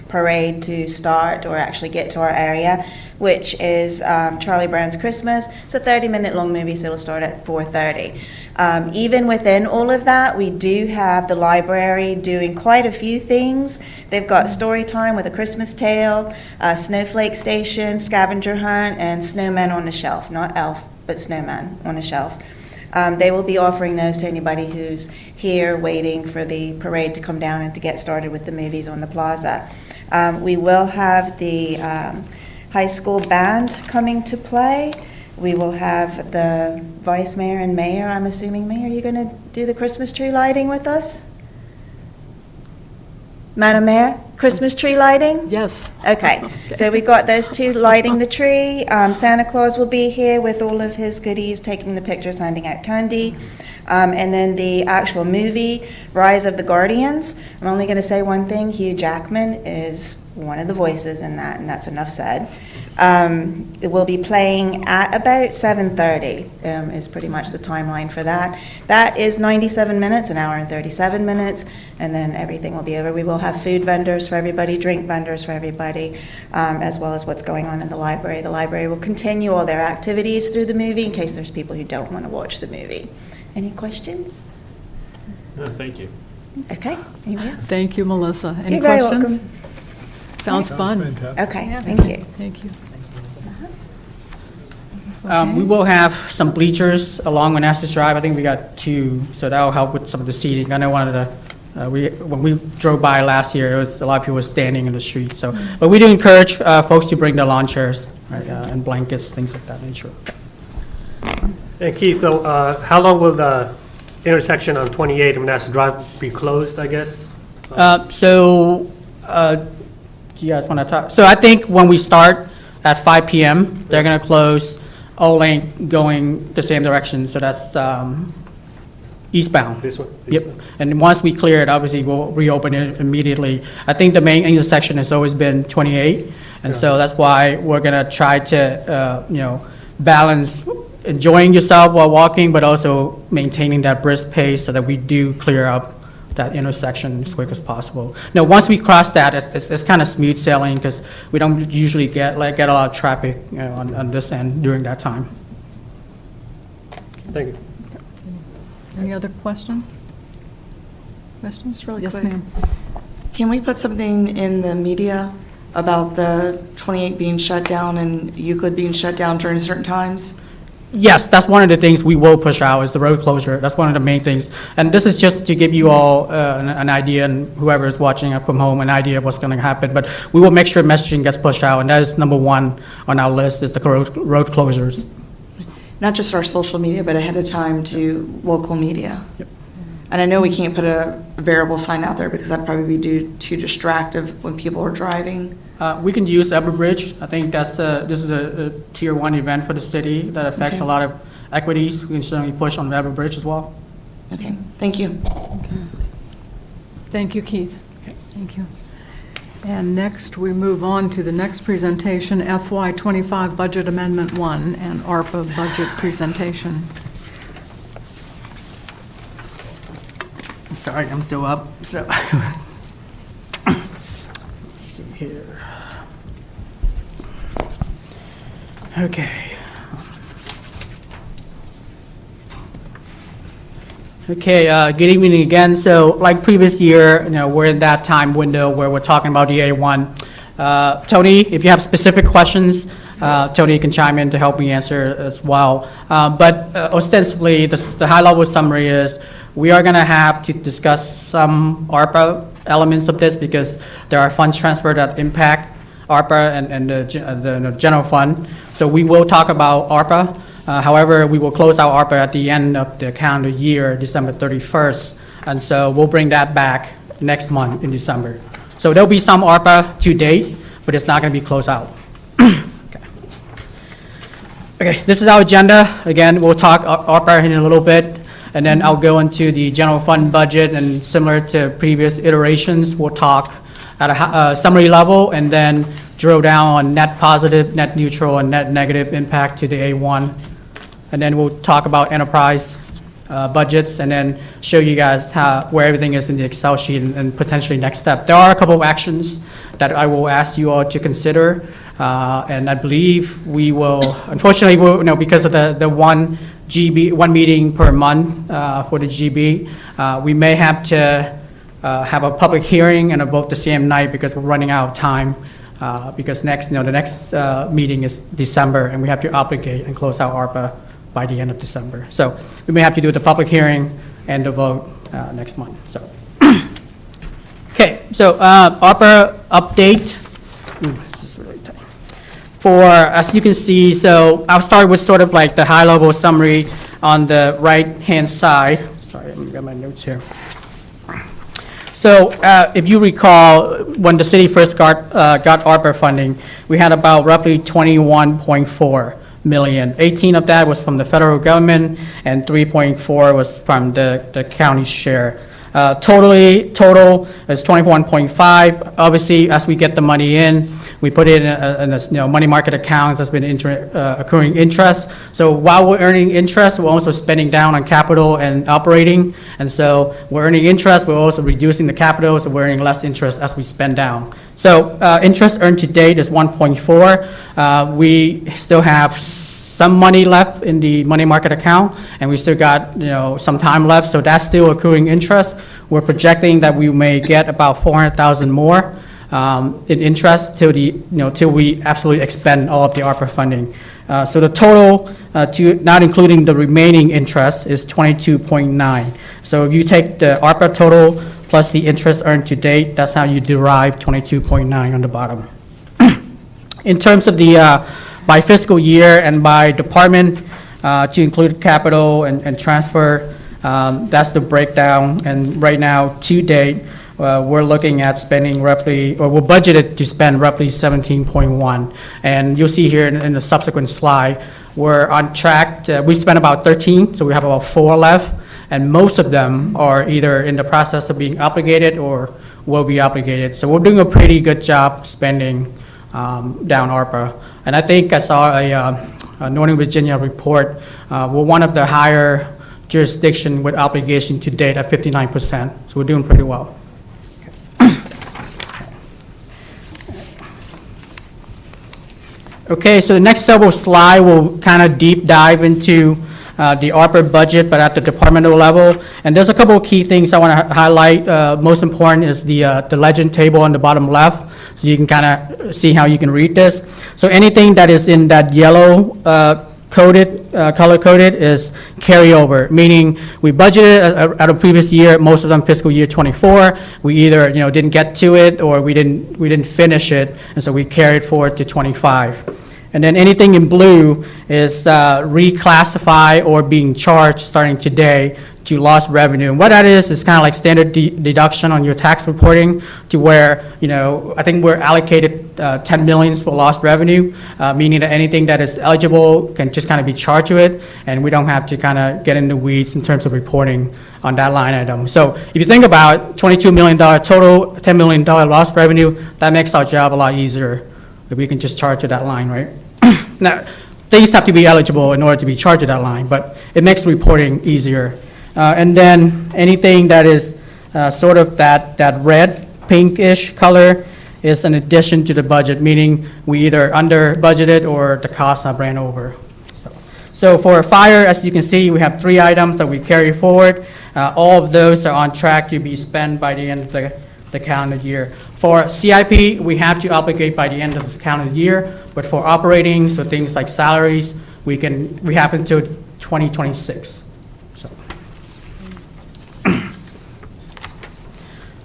parade to start or actually get to our area, which is Charlie Brown's Christmas. It's a 30-minute long movie, so it'll start at 4:30. Even within all of that, we do have the library doing quite a few things. They've got story time with a Christmas tale, snowflake station, scavenger hunt, and snowman on the shelf. Not elf, but snowman on a shelf. They will be offering those to anybody who's here waiting for the parade to come down and to get started with the movies on the plaza. We will have the high school band coming to play. We will have the vice mayor and mayor. I'm assuming, Mayor, you're going to do the Christmas tree lighting with us? Madam Mayor, Christmas tree lighting?
Yes.
Okay, so we got those two lighting the tree. Santa Claus will be here with all of his goodies, taking the pictures, handing out candy. And then the actual movie, Rise of the Guardians, I'm only going to say one thing. Hugh Jackman is one of the voices in that, and that's enough said. It will be playing at about 7:30 is pretty much the timeline for that. That is 97 minutes, an hour and 37 minutes, and then everything will be over. We will have food vendors for everybody, drink vendors for everybody, as well as what's going on in the library. The library will continue all their activities through the movie in case there's people who don't want to watch the movie. Any questions?
No, thank you.
Okay, anybody else?
Thank you, Melissa. Any
You're very
questions?
welcome.
Sounds fun.
Fantastic.
Okay,
Yeah.
thank you.
Thank you.
We will have some bleachers along Manassas Drive. I think we got 2, so that'll help with some of the seating. I know when we drove by last year, it was a lot of people were standing in the street. So, but we do encourage folks to bring their lawn chairs, right, and blankets, things of that nature.
And Keith, so how long will the intersection on 28 and Manassas Drive be closed, I guess?
Do you guys want to talk? So I think when we start at 5 p.m., they're going to close all lane going the same direction. So that's eastbound.
This one?
Yep. And once we clear it, obviously, we'll reopen it immediately. I think the main intersection has always been 28. And so that's why we're going to try to, balance enjoying yourself while walking, but also maintaining that brisk pace so that we do clear up that intersection as quick as possible. Now, once we cross that, it's kind of smooth sailing because we don't usually get a lot of traffic on this end during that time.
Thank you.
Any other questions? Questions?
Really
Yes,
quick.
ma'am.
Can we put something in the media about the 28 being shut down and Euclid being shut down during certain times?
Yes, that's one of the things we will push out is the road closure. That's one of the main things. And this is just to give you all an idea, and whoever is watching from home, an idea of what's going to happen. But we will make sure messaging gets pushed out, and that is number 1 on our list is the road closures.
Not just our social media, but ahead of time to local media.
Yep.
And I know we can't put a variable sign out there because that'd probably be too distractive when people are driving.
We can use Everbridge. I think this is a tier 1 event for the city that affects
Okay.
a lot of equities. We can certainly push on Everbridge as well.
Okay, thank you.
Thank you, Keith. Thank you. And next, we move on to the next presentation, FY25 Budget Amendment 1 and ARPA Budget Presentation.
Sorry, I'm still up, so. Let's see here. Okay. Okay, good evening again. So like previous year, we're in that time window where we're talking about the A1. Tony, if you have specific questions, Tony can chime in to help me answer as well. But ostensibly, the high-level summary is we are going to have to discuss some ARPA elements of this because there are funds transferred that impact ARPA and the general fund. So we will talk about ARPA. However, we will close out ARPA at the end of the calendar year, December 31st. And so we'll bring that back next month in December. So there'll be some ARPA to date, but it's not going to be closed out. Okay, this is our agenda. Again, we'll talk ARPA in a little bit, and then I'll go into the general fund budget, and similar to previous iterations, we'll talk at a summary level, and then drill down on net positive, net neutral, and net negative impact to the A1. And then we'll talk about enterprise budgets, and then show you guys where everything is in the Excel sheet and potentially next step. There are a couple of actions that I will ask you all to consider, and I believe we will, unfortunately, because of the one meeting per month for the GB, we may have to have a public hearing and a vote the same night because we're running out of time. Because the next meeting is December, and we have to obligate and close out ARPA by the end of December. So we may have to do the public hearing and the vote next month. So, okay. So ARPA update. This is really tight. As you can see, so I'll start with sort of like the high-level summary on the right-hand side. Sorry, let me get my notes here. So if you recall, when the city first got ARPA funding, we had about roughly $21.4 million. 18 of that was from the federal government, and 3.4 was from the county share. Total is 21.5. Obviously, as we get the money in, we put it in a money market accounts that's been accruing interest. So while we're earning interest, we're also spending down on capital and operating. And so we're earning interest, we're also reducing the capital, so we're earning less interest as we spend down. So interest earned to date is 1.4. We still have some money left in the money market account, and we still got, some time left, so that's still accruing interest. We're projecting that we may get about 400,000 more in interest till till we absolutely expend all of the ARPA funding. So the total, not including the remaining interest, is 22.9. So if you take the ARPA total plus the interest earned to date, that's how you derive 22.9 on the bottom. In terms of the by fiscal year and by department, to include capital and transfer, that's the breakdown. And right now, to date, we're looking at spending roughly, or we're budgeted to spend roughly 17.1. And you'll see here in the subsequent slide, we're on track. We spent about 13, so we have about 4 left. And most of them are either in the process of being obligated or will be obligated. So we're doing a pretty good job spending down ARPA. And I think I saw a Northern Virginia report. We're one of the higher jurisdiction with obligation to date at 59%. So we're doing pretty well. Okay, so the next several slides will kind of deep dive into the ARPA budget, but at the departmental level. And there's a couple of key things I want to highlight. Most important is the legend table on the bottom left, so you can kind of see how you can read this. So anything that is in that yellow color-coded is carryover, meaning we budgeted at a previous year, most of them fiscal year 24. We either didn't get to it or we didn't finish it, and so we carried forward to 25. And then anything in blue is reclassified or being charged starting today to lost revenue. And what that is kind of like standard deduction on your tax reporting, to where, I think we're allocated 10 million for lost revenue, meaning that anything that is eligible can just kind of be charged to it, and we don't have to kind of get in the weeds in terms of reporting on that line item. So if you think about $22 million total, $10 million lost revenue, that makes our job a lot easier if we can just charge to that line, right? Now, things have to be eligible in order to be charged to that line, but it makes reporting easier. And then anything that is sort of that red, pinkish color is an addition to the budget, meaning we either under budgeted or the costs have ran over. So for fire, as you can see, we have 3 items that we carry forward. All of those are on track to be spent by the end of the calendar year. For CIP, we have to obligate by the end of the calendar year, but for operating, so things like salaries, we have until 2026. So.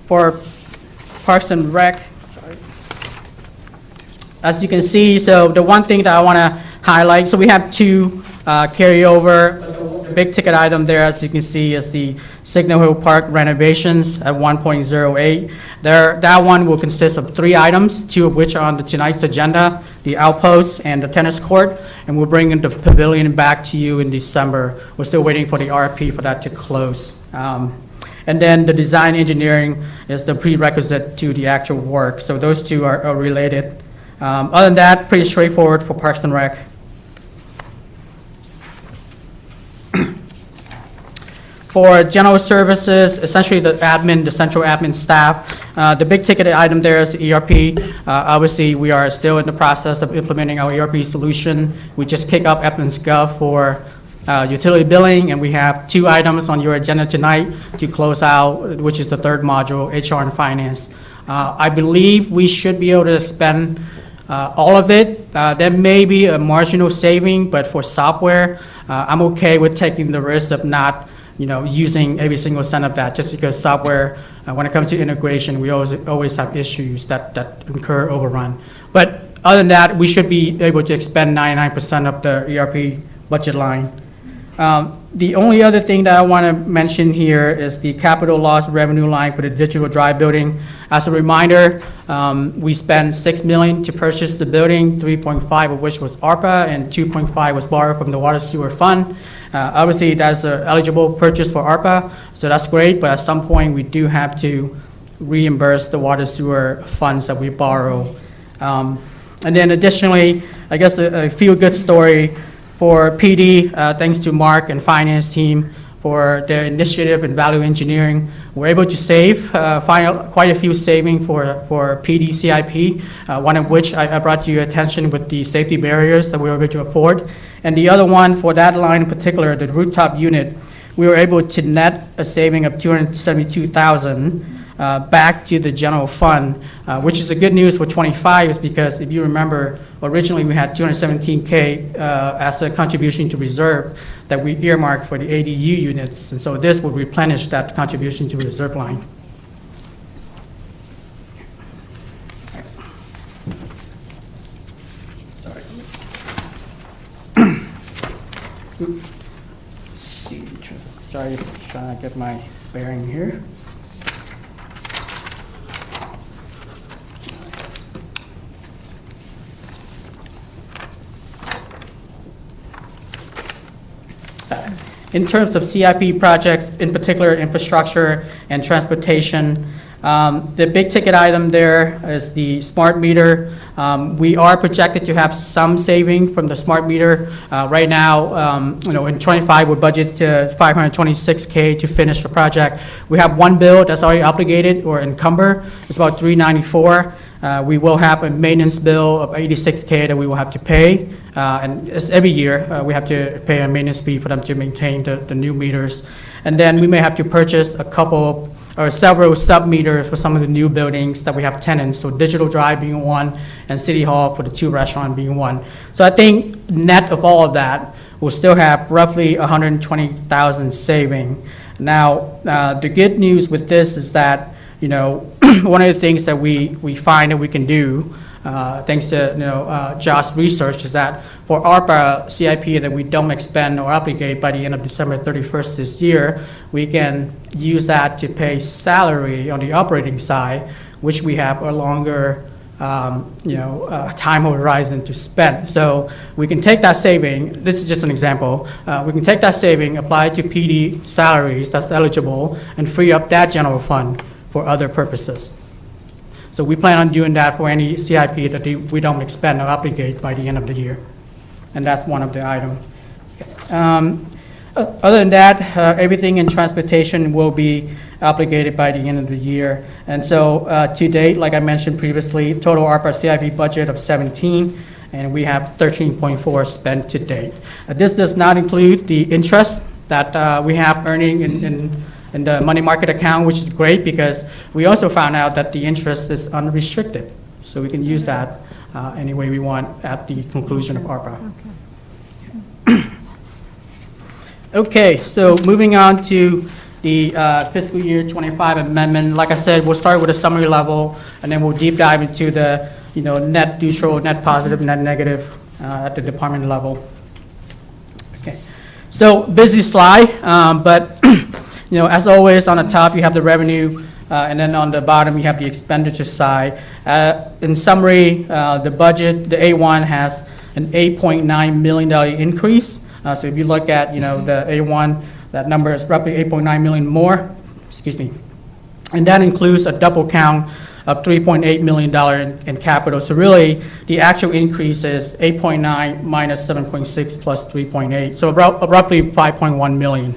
For Parks and Rec, as you can see, so the one thing that I want to highlight, so we have 2 carryover. The big ticket item there, as you can see, is the Signal Hill Park renovations at 1.08. That one will consist of 3 items, 2 of which are on tonight's agenda, the Outpost and the tennis court, and we'll bring the pavilion back to you in December. We're still waiting for the RFP for that to close. And then the design engineering is the prerequisite to the actual work. So those 2 are related. Other than that, pretty straightforward for Parks and Rec. For general services, essentially the central admin staff, the big ticket item there is the ERP. Obviously, we are still in the process of implementing our ERP solution. We just kicked up Gov for utility billing, and we have 2 items on your agenda tonight to close out, which is the 3rd module, HR and finance. I believe we should be able to spend all of it. There may be a marginal saving, but for software, I'm okay with taking the risk of not using every single cent of that, just because software, when it comes to integration, we always have issues that incur overrun. But other than that, we should be able to expend 99% of the ERP budget line. The only other thing that I want to mention here is the capital loss revenue line for the digital drive building. As a reminder, we spent $6 million to purchase the building, 3.5 of which was ARPA and 2.5 was borrowed from the water sewer fund. Obviously, that's an eligible purchase for ARPA, so that's great, but at some point, we do have to reimburse the water sewer funds that we borrow. And then additionally, I guess a feel-good story for PD, thanks to Mark and finance team for their initiative in value engineering. We're able to save, quite a few savings for PD CIP, one of which I brought to your attention with the safety barriers that we were able to afford. And the other one for that line in particular, the rooftop unit, we were able to net a saving of $272,000 back to the general fund, which is a good news for 25, is because if you remember, originally we had $217K as a contribution to reserve that we earmarked for the ADU units, and so this would replenish that contribution to reserve line. Sorry, trying to get my bearing here. In terms of CIP projects, in particular infrastructure and transportation, the big ticket item there is the smart meter. We are projected to have some saving from the smart meter. Right now, in 25, we're budgeted to $526K to finish the project. We have one bill that's already obligated or encumbered. It's about $394. We will have a maintenance bill of $86K that we will have to pay. And it's every year, we have to pay a maintenance fee for them to maintain the new meters. And then we may have to purchase a couple or several sub-meters for some of the new buildings that we have tenants. So Digital Drive being one, and City Hall for the 2 restaurants being one. So I think net of all of that, we'll still have roughly $120,000 saving. Now, the good news with this is that, one of the things that we find that we can do, thanks to Josh's research, is that for ARPA CIP that we don't expend or obligate by the end of December 31st this year, we can use that to pay salary on the operating side, which we have a longer time horizon to spend. So we can take that saving, this is just an example, we can take that saving, apply it to PD salaries that's eligible, and free up that general fund for other purposes. So we plan on doing that for any CIP that we don't expend or obligate by the end of the year. And that's one of the items. Other than that, everything in transportation will be obligated by the end of the year. And so to date, like I mentioned previously, total ARPA CIP budget of 17, and we have 13.4 spent to date. This does not include the interest that we have earning in the money market account, which is great because we also found out that the interest is unrestricted. So we can use that any way we want at the conclusion of ARPA. Okay, so moving on to the fiscal year 25 amendment. Like I said, we'll start with a summary level, and then we'll deep dive into the net neutral, net positive, net negative at the department level. Okay, so busy slide, but as always, on the top, you have the revenue, and then on the bottom, you have the expenditure side. In summary, the budget, the A1 has an $8.9 million increase. So if you look at, the A1, that number is roughly $8.9 million more, and that includes a double count of $3.8 million in capital. So really, the actual increase is 8.9 minus 7.6 plus 3.8, so roughly 5.1 million.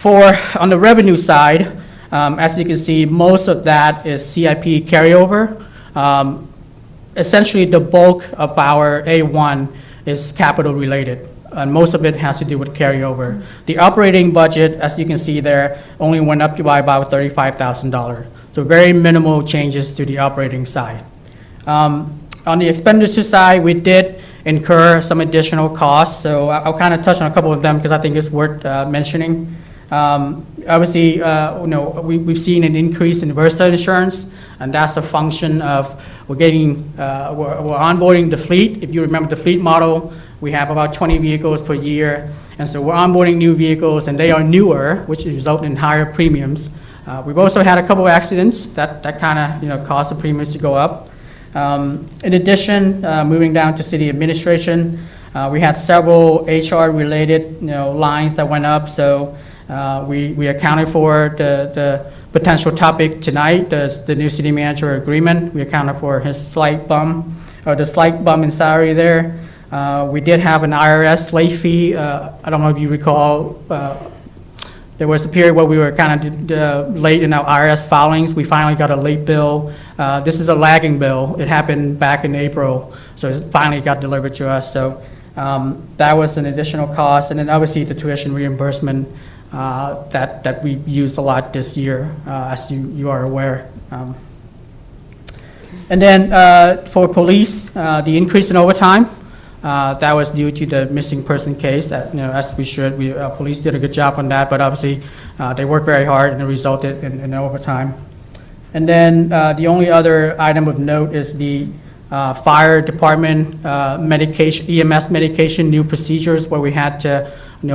On the revenue side, as you can see, most of that is CIP carryover. Essentially, the bulk of our A1 is capital related, and most of it has to do with carryover. The operating budget, as you can see there, only went up by about $35,000. So very minimal changes to the operating side. On the expenditure side, we did incur some additional costs, so I'll kind of touch on a couple of them because I think it's worth mentioning. Obviously, we've seen an increase in Versa insurance And that's a function of we're onboarding the fleet. If you remember the fleet model, we have about 20 vehicles per year. And so we're onboarding new vehicles, and they are newer, which result in higher premiums. We've also had a couple of accidents that kind of caused the premiums to go up. In addition, moving down to city administration, we had several HR-related lines that went up. So we accounted for the potential topic tonight, the new city manager agreement. We accounted for his slight bump, or the slight bump in salary there. We did have an IRS late fee. I don't know if you recall, there was a period where we were kind of late in our IRS filings. We finally got a late bill. This is a lagging bill. It happened back in April, so it finally got delivered to us. So that was an additional cost. And then obviously the tuition reimbursement that we used a lot this year, as you are aware. And then for police, the increase in overtime, that was due to the missing person case. That, as we should, police did a good job on that, but obviously they worked very hard and it resulted in overtime. And then the only other item of note is the fire department medication, EMS medication, new procedures where we had to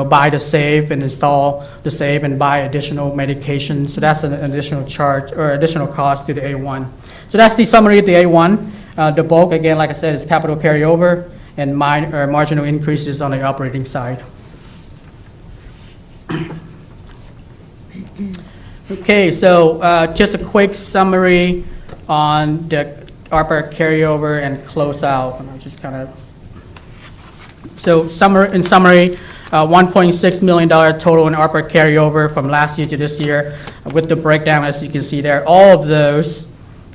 buy the safe and install the safe and buy additional medication. So that's an additional charge or additional cost to the A1. So that's the summary of the A1. The bulk, again, like I said, is capital carryover and marginal increases on the operating side. Okay, so just a quick summary on the ARPA carryover and closeout. And I'll just kind of, so in summary, $1.6 million total in ARPA carryover from last year to this year. With the breakdown, as you can see there, all of those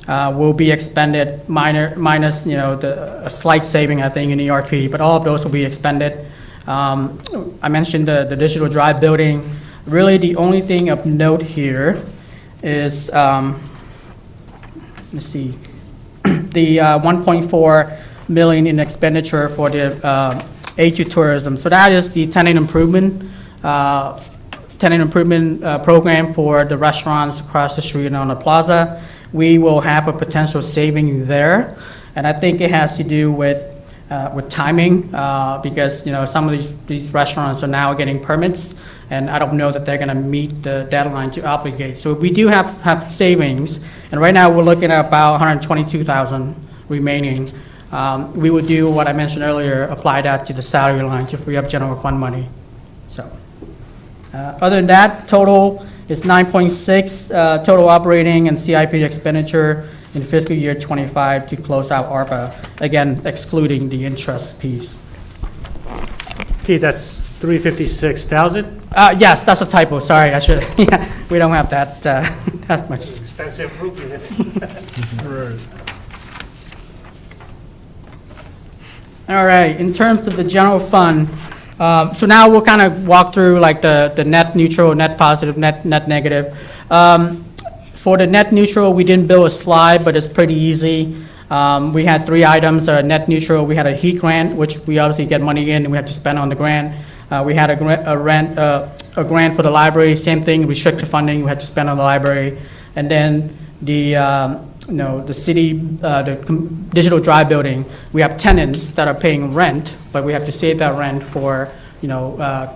will be expended, minus a slight saving, I think, in ERP, but all of those will be expended. I mentioned the digital drive building. Really, the only thing of note here is, let's see, the 1.4 million in expenditure for the aid to tourism. So that is the tenant improvement program for the restaurants across the street and on the plaza. We will have a potential saving there, and I think it has to do with timing, because some of these restaurants are now getting permits, and I don't know that they're going to meet the deadline to obligate. So we do have savings, and right now we're looking at about 122,000 remaining. We would do what I mentioned earlier, apply that to the salary line to free up general fund money. So other than that, total is 9.6 total operating and CIP expenditure in fiscal year 25 to close out ARPA, again, excluding the interest piece.
Keith, that's 356,000?
Yes, that's a typo, sorry, I should, yeah, we don't have that, that much.
Expensive roof units.
All right, in terms of the general fund, so now we'll kind of walk through like the net neutral, net positive, net negative. For the net neutral, we didn't build a slide, but it's pretty easy. We had 3 items that are net neutral. We had a heat grant, which we obviously get money in and we have to spend on the grant. We had a grant for the library, same thing, restricted funding, we had to spend on the library. And then the city, the digital drive building, we have tenants that are paying rent, but we have to save that rent for,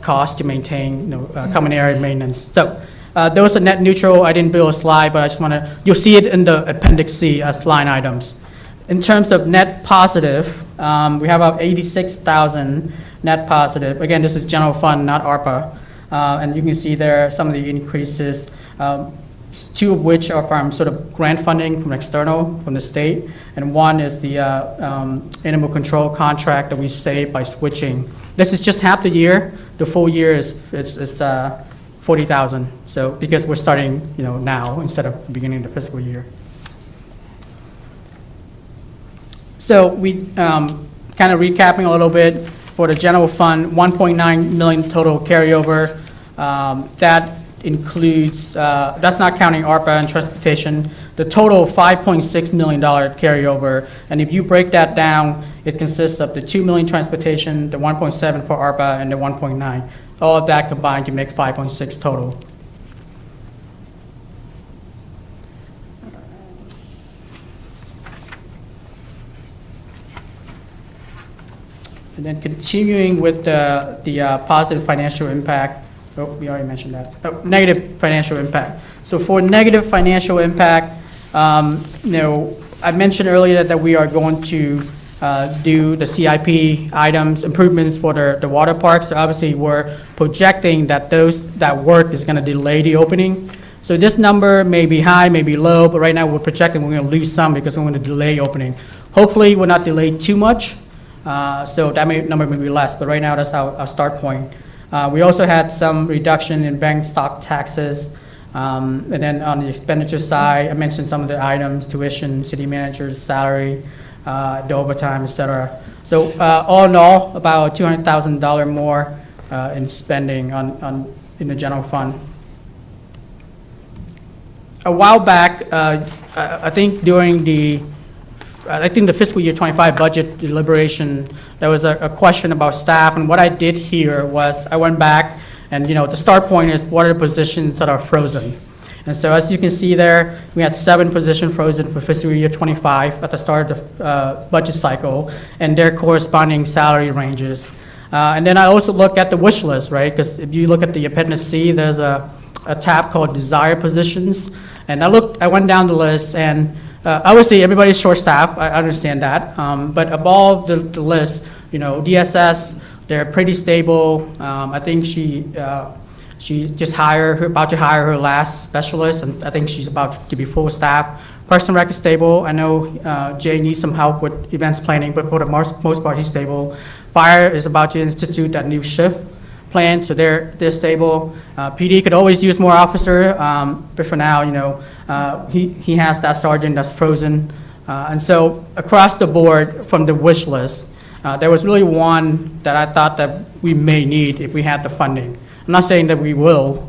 cost to maintain, common area maintenance. So those are net neutral. I didn't build a slide, but I just want to, you'll see it in the Appendix C as line items. In terms of net positive, we have about 86,000 net positive. Again, this is general fund, not ARPA. And you can see there some of the increases, 2 of which are from sort of grant funding from external, from the state, and 1 is the animal control contract that we saved by switching. This is just half the year. The full year is 40,000. So because we're starting, now instead of the beginning of the fiscal year. So we kind of recapping a little bit for the general fund, 1.9 million total carryover. That includes, that's not counting ARPA and transportation, the total $5.6 million carryover. And if you break that down, it consists of the 2 million transportation, the 1.7 for ARPA, and the 1.9. All of that combined to make 5.6 total. And then continuing with the positive financial impact, oh, we already mentioned that. Oh, negative financial impact. So for negative financial impact, I mentioned earlier that we are going to do the CIP items, improvements for the water park. So obviously, we're projecting that that work is going to delay the opening. So this number may be high, may be low, but right now we're projecting we're going to lose some because we're going to delay opening. Hopefully, we'll not delay too much. So that number may be less, but right now that's our start point. We also had some reduction in bank stock taxes. And then on the expenditure side, I mentioned some of the items, tuition, city manager's salary, the overtime, et cetera. So all in all, about $200,000 more in spending in the general fund. A while back, I think during the fiscal year 25 budget deliberation, there was a question about staff, and what I did here was I went back and, the start point is what are the positions that are frozen. And so as you can see there, we had 7 positions frozen for fiscal year 25 at the start of the budget cycle, and their corresponding salary ranges. And then I also look at the wish list, right? Because if you look at the Appendix C, there's a tab called Desired Positions. And I went down the list, and obviously everybody's short-staffed, I understand that. But above the list, DSS, they're pretty stable. I think she just about to hire her last specialist, and I think she's about to be full staff. Person rec is stable. I know Jay needs some help with events planning, but for the most part, he's stable. Fire is about to institute that new shift plan, so they're stable. PD could always use more officer, but for now, he has that sergeant that's frozen. And so across the board from the wish list, there was really one that I thought that we may need if we had the funding. I'm not saying that we will,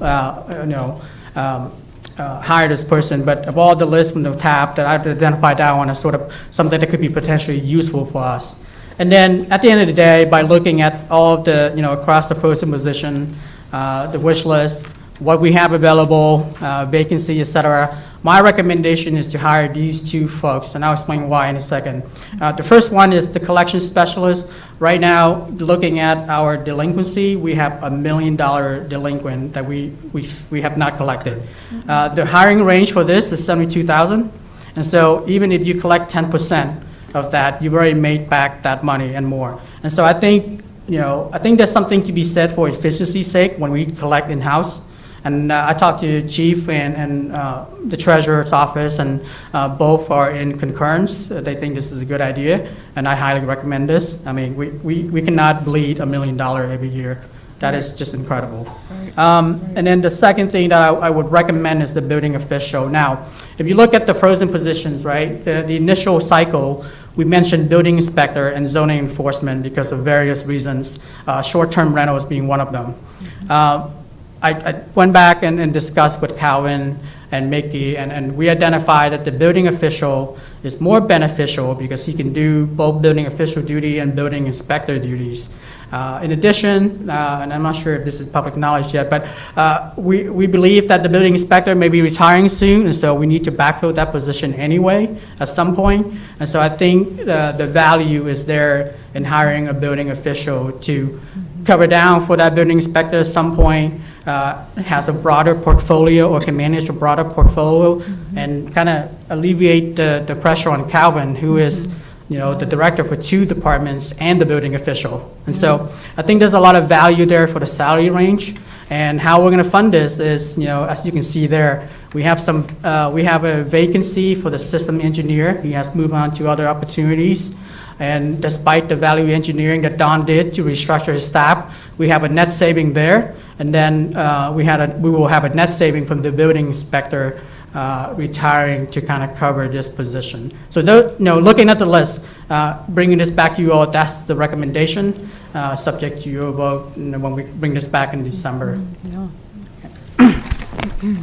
hire this person, but of all the lists from the tab that I've identified that one as sort of something that could be potentially useful for us. And then at the end of the day, by looking at all of the, across the frozen position, the wish list, what we have available, vacancy, et cetera, my recommendation is to hire these 2 folks, and I'll explain why in a second. The first one is the collection specialist. Right now, looking at our delinquency, we have $1 million delinquent that we have not collected. The hiring range for this is $72,000, and so even if you collect 10% of that, you've already made back that money and more. And so I think there's something to be said for efficiency's sake when we collect in-house. And I talked to Chief and the Treasurer's office, and both are in concurrence. They think this is a good idea, and I highly recommend this. I mean, we cannot bleed $1 million every year. That is just incredible. And then the second thing that I would recommend is the building official. Now, if you look at the frozen positions, right, the initial cycle, we mentioned building inspector and zoning enforcement because of various reasons, short-term rentals being one of them. I went back and discussed with Calvin and Mickey, and we identified that the building official is more beneficial because he can do both building official duty and building inspector duties. In addition, and I'm not sure if this is public knowledge yet, but we believe that the building inspector may be retiring soon, and so we need to backfill that position anyway at some point. And so I think the value is there in hiring a building official to cover down for that building inspector at some point, has a broader portfolio or can manage a broader portfolio, and kind of alleviate the pressure on Calvin, who is the director for 2 departments and the building official. And so I think there's a lot of value there for the salary range. And how we're going to fund this is, as you can see there, we have a vacancy for the system engineer. He has moved on to other opportunities. And despite the value engineering that Don did to restructure his staff, we have a net saving there. And then we will have a net saving from the building inspector retiring to kind of cover this position. So looking at the list, bringing this back to you all, that's the recommendation, subject to your vote when we bring this back in December.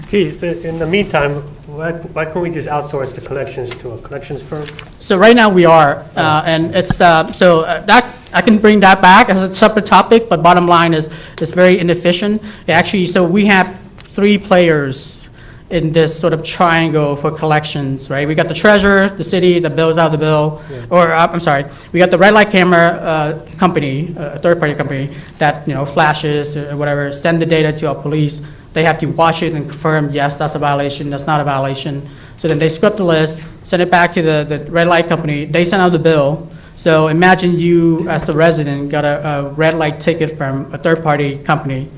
Keith, in the meantime, why can't we just outsource the collections to a collections firm?
So right now we are, and it's, that, I can bring that back as a separate topic, but bottom line is it's very inefficient. Actually, so we have 3 players in this sort of triangle for collections, right? We got the treasurer, the city that bills out the bill, or, I'm sorry, we got the red light camera company, a third-party company, that, flashes or whatever, send the data to our police. They have to watch it and confirm, yes, that's a violation, that's not a violation. So then they script the list, send it back to the red light company, they send out the bill. So imagine you, as the resident, got a red light ticket from a third-party company.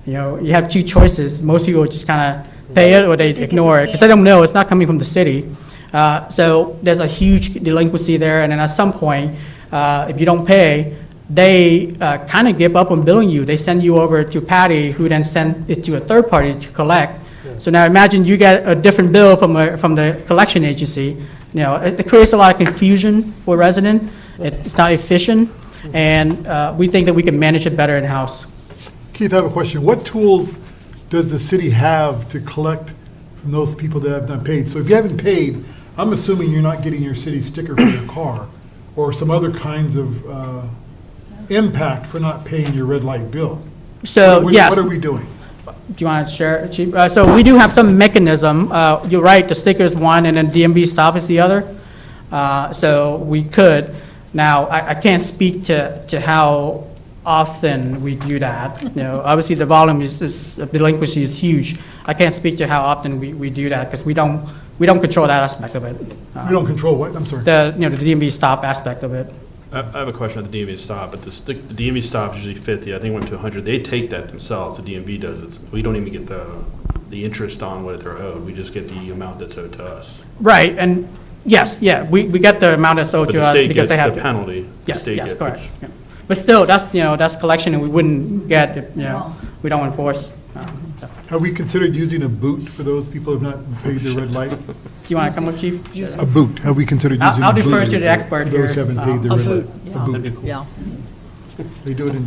You have two choices. Most people just kind of pay it or they ignore it because they don't know it's not coming from the city. So there's a huge delinquency there, and then at some point, if you don't pay, they kind of give up on billing you. They send you over to Patty, who then send it to a third party to collect. So now imagine you get a different bill from the collection agency. It creates a lot of confusion for resident. It's not efficient, and we think that we can manage it better in-house.
Keith, I have a question. What tools does the city have to collect from those people that have not paid? So if you haven't paid, I'm assuming you're not getting your city sticker for your car or some other kinds of impact for not paying your red light bill.
So, yes.
What are we doing?
Do you want to share, Chief? So we do have some mechanism. You're right, the sticker is one, and then DMV stop is the other. So we could. Now, I can't speak to how often we do that. Obviously the volume delinquency is huge. I can't speak to how often we do that because we don't control that aspect of it.
We don't control what? I'm sorry.
The DMV stop aspect of it.
I have a question about the DMV stop, but the DMV stop is usually 50, I think it went to 100. They take that themselves, the DMV does it. We don't even get the interest on what they're owed, we just get the amount that's owed to us.
Right, and yes, yeah, we get the amount that's owed
But
to
the
us
state
because
gets
they have.
the penalty. The
Yes,
state
yes,
gets-
correct. Yeah. But still, that's collection and we wouldn't get, if, we don't enforce. So.
Have we considered using a boot for those people who have not paid their red light?
Do you want to come up, Chief?
A boot, have we considered using a boot?
I'll defer to the expert
for those
here.
who haven't paid their
A
red
boot,
light? A boot.
Yeah.
They do it in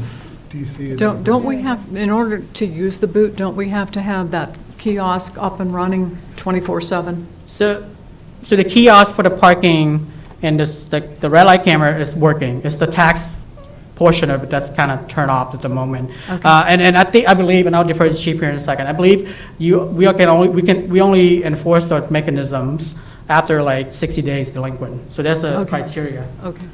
DC. and-
Don't we have, in order to use the boot, don't we have to have that kiosk up and running 24/7?
So the kiosk for the parking and the red light camera is working. It's the tax portion of it that's kind of turned off at the moment.
Okay.
And I believe, and I'll defer to Chief here in a second, I believe we only enforce those mechanisms after like 60 days delinquent. So that's the
Okay.
criteria.
Okay.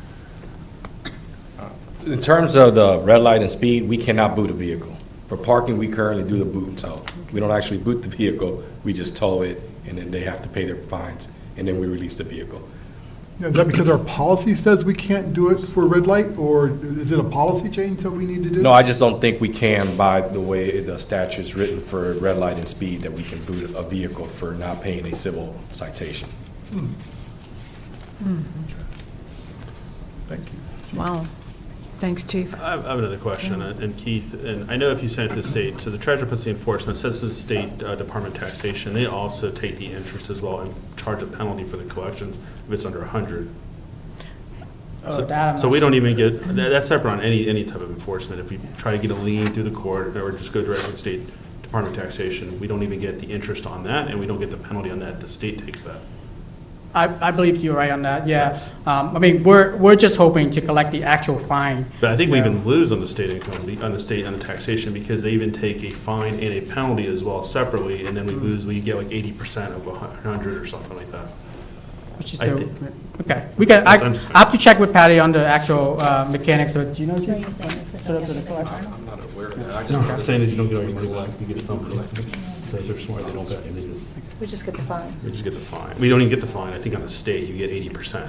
In terms of the red light and speed, we cannot boot a vehicle. For parking, we currently do the boot and tow. We don't actually boot the vehicle, we just tow it, and then they have to pay their fines, and then we release the vehicle.
Yeah, is that because our policy says we can't do it for red light, or is it a policy change that we need to do?
No, I just don't think we can, by the way the statute's written for red light and speed, that we can boot a vehicle for not paying a civil citation.
Thank you.
Wow. Thanks, Chief.
I have another question, and Keith, and I know if you send it to the state, so the treasurer puts the enforcement, says to the state Department of Taxation, they also take the interest as well and charge a penalty for the collections if it's under 100.
Oh, that I'm
So
not
we don't
sure.
even get, that's separate on any type of enforcement. If we try to get a lien through the court or just go directly to the state Department of Taxation, we don't even get the interest on that, and we don't get the penalty on that. The state takes that.
I believe you're right on that, yeah. I mean, we're just hoping to collect the actual fine.
But I think we
Yeah.
even lose on the state income, on the taxation, because they even take a fine and a penalty as well separately, and then we get like 80% of 100 or something like that.
Which is
I
the,
think-
okay. We can, I
I'm just-
I have to check with Patty on the actual mechanics of it. Do you know?
So
Chief?
you're saying it's with
Put up to
the
the collector.
I'm not aware of that. I
No, I'm
just
saying that you don't get all your money back, you get something. So if they're smart, they don't pay,
We just get the fine.
we just get the fine. We don't even get the fine, I think on the state, you get 80%.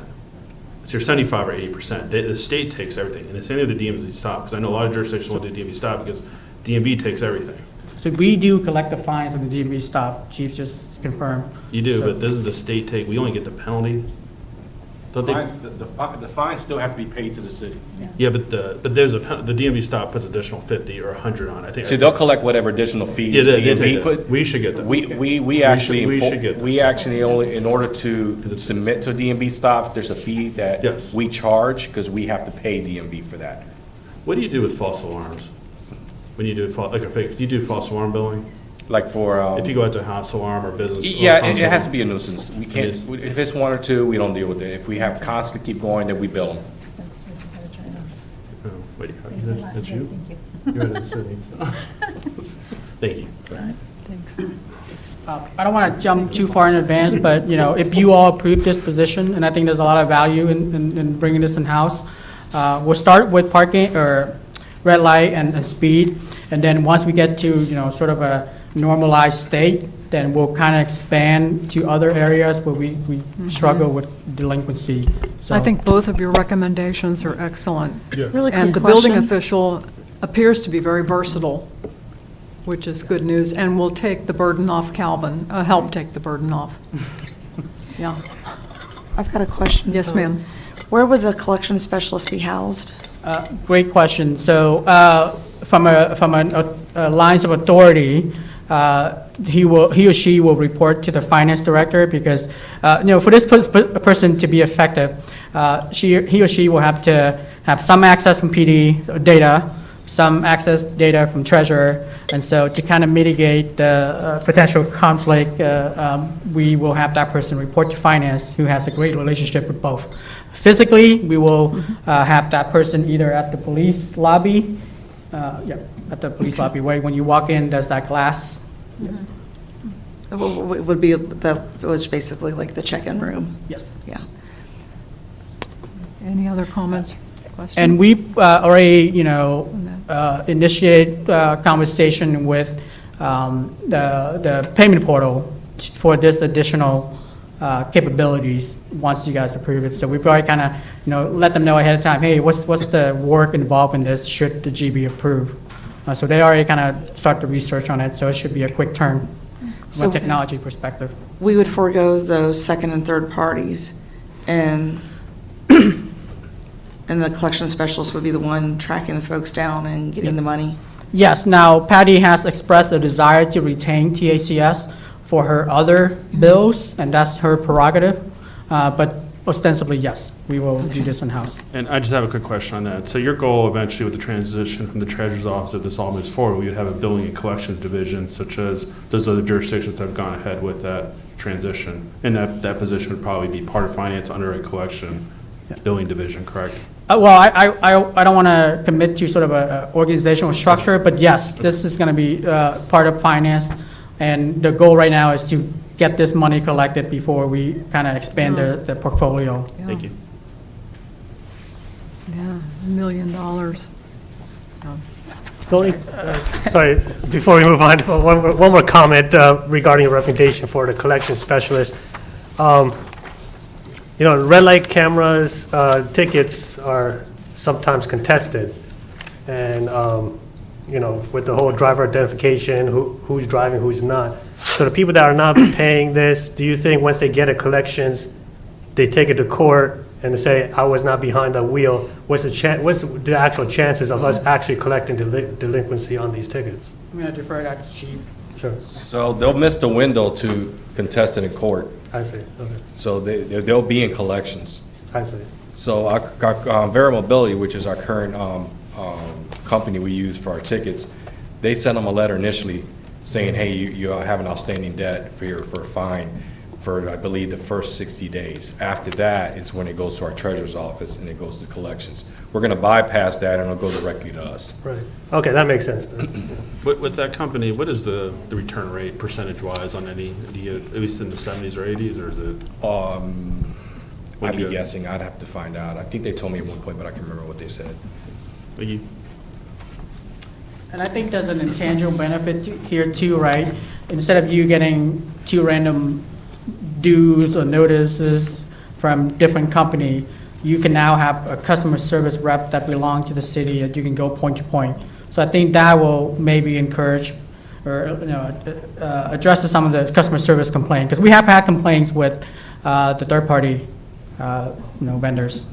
It's your 75 or 80%. The state takes everything, and it's any of the DMV stop, because I know a lot of jurisdictions won't do DMV stop because DMV takes everything.
So we do collect the fines on the DMV stop, Chief, just confirm.
You do,
So-
but this is the state take, we only get the penalty. Don't they?
The fines still have to be paid to the city.
Yeah, but there's the DMV stop puts additional 50 or 100 on, I think.
See, they'll collect whatever additional fees
Yeah, they
DMV
take
put.
that. We should get that.
We actually,
we should get that.
we actually only, in order to submit to DMV stop, there's a fee that
Yes.
we charge, because we have to pay DMV for that.
What do you do with false alarms? When you do, like a fake, you do false alarm billing?
Like for.
If you go out to a house alarm or business?
Yeah,
or
it has to
console?
be a nuisance. We can't,
It is.
if it's one or two, we don't deal with it. If we have constantly keep going, then we bill them.
Oh, wait,
Thanks a lot.
that's
Yes,
you?
thank you.
You're in the city. Thank you.
Thanks.
I don't want to jump too far in advance, but, you know, if you all approve this position, and I think there's a lot of value in bringing this in-house, we'll start with parking or red light and speed, and then once we get to, you know, sort of a normalized state, then we'll kind of expand to other areas where we struggle with delinquency. So
I think both of your recommendations are excellent.
Really quick
And the building
question.
official appears to be very versatile, which is good news, and will take the burden off Calvin, help take the burden off. Yeah.
I've got a question.
Yes, ma'am.
Where would the collection specialist be housed?
Great question. So from a lines of authority, he or she will report to the finance director because, you know, for this person to be effective, he or she will have to have some access from PD data, some access data from treasurer, and so to kind of mitigate the potential conflict, we will have that person report to finance, who has a great relationship with both. Physically, we will have that person either at the police lobby, at the police lobby, where when you walk in, there's that glass.
It would be the village, basically like the check-in room.
Yes.
Yeah.
Any other comments, questions?
And we've already, you know, initiated conversation with the payment portal for this additional capabilities once you guys approve it. So we've already kind of, you know, let them know ahead of time, hey, what's the work involved in this should the GB approve? So they already kind of start the research on it, so it should be a quick turn from a technology perspective.
We would forego those second and third parties, and the collection specialist would be the one tracking the folks down and getting the money?
Yes, now Patty has expressed a desire to retain TACS for her other bills, and that's her prerogative, but ostensibly, yes, we will do this in-house.
And I just have a quick question on that. So your goal eventually with the transition from the treasurer's office, if this all moves forward, we would have a billing and collections division, such as those other jurisdictions that have gone ahead with that transition. And that position would probably be part of finance under a collection billing division, correct?
Well, I don't want to commit to sort of a organizational structure, but yes, this is going to be part of finance, and the goal right now is to get this money collected before we kind of expand the portfolio.
Yeah.
Thank you.
Yeah, $1 million.
Sorry, before we move on, one more comment regarding a recommendation for the collection specialist. You know, red light cameras, tickets are sometimes contested. And, you know, with the whole driver identification, who's driving, who's not. So the people that are not paying this, do you think once they get a collections, they take it to court and they say, I was not behind the wheel, what's the actual chances of us actually collecting delinquency on these tickets?
I'm going to defer that to Chief.
Sure,
So they'll miss the window to contest it in court.
I see, okay,
So they'll be in collections.
I see.
So our Avero Mobility, which is our current company we use for our tickets, they sent them a letter initially saying, hey, you have an outstanding debt for a fine for, I believe, the first 60 days. After that is when it goes to our treasurer's office and it goes to collections. We're going to bypass that and it'll go directly to us.
Right, okay, that makes sense then.
With that company, what is the return rate percentage-wise on any, at least in the 70s or 80s, or is it?
I'd be guessing. I'd have to find out. I think they told me at one point, but I can't remember what they said.
And I think there's an intangible benefit here too, right? Instead of you getting 2 random dues or notices from different company, you can now have a customer service rep that belong to the city that you can go point to point. So I think that will maybe encourage or, you know, addresses some of the customer service complaint, because we have had complaints with the third party, you know, vendors.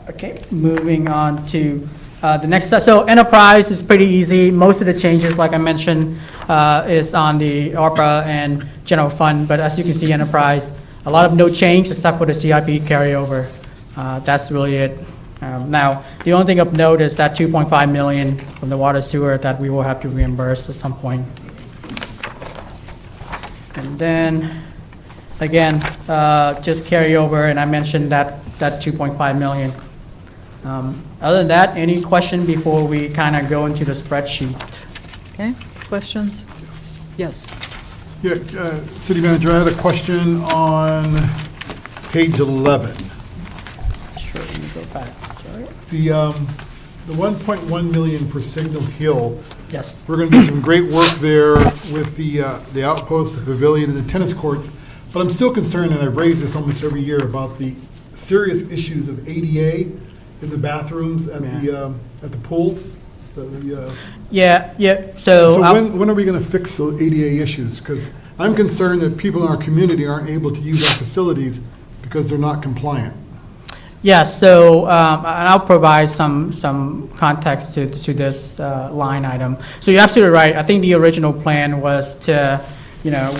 Okay, moving on to the next. So enterprise is pretty easy. Most of the changes, like I mentioned, is on the ARPA and general fund. But as you can see, enterprise, a lot of no change except for the CIP carryover. That's really it. Now, the only thing of note is that 2.5 million from the water sewer that we will have to reimburse at some point. And then, again, just carry over, and I mentioned that 2.5 million. Other than that, any question before we kind of go into the spreadsheet?
Okay, questions? Yes.
Yeah, City Manager, I had a question on page 11.
Sure, let me go back, sorry.
The 1.1 million for Signal Hill,
Yes.
we're going to do some great work there with the Outpost, the pavilion, and the tennis courts. But I'm still concerned, and I've raised this almost every year, about the serious issues of ADA in the bathrooms at the pool.
Yeah,
So
so,
when are we going to fix the ADA issues? Because I'm concerned that people in our community aren't able to use our facilities because they're not compliant.
yeah, so, and I'll provide some context to this line item. So you're absolutely right. I think the original plan was to, you know,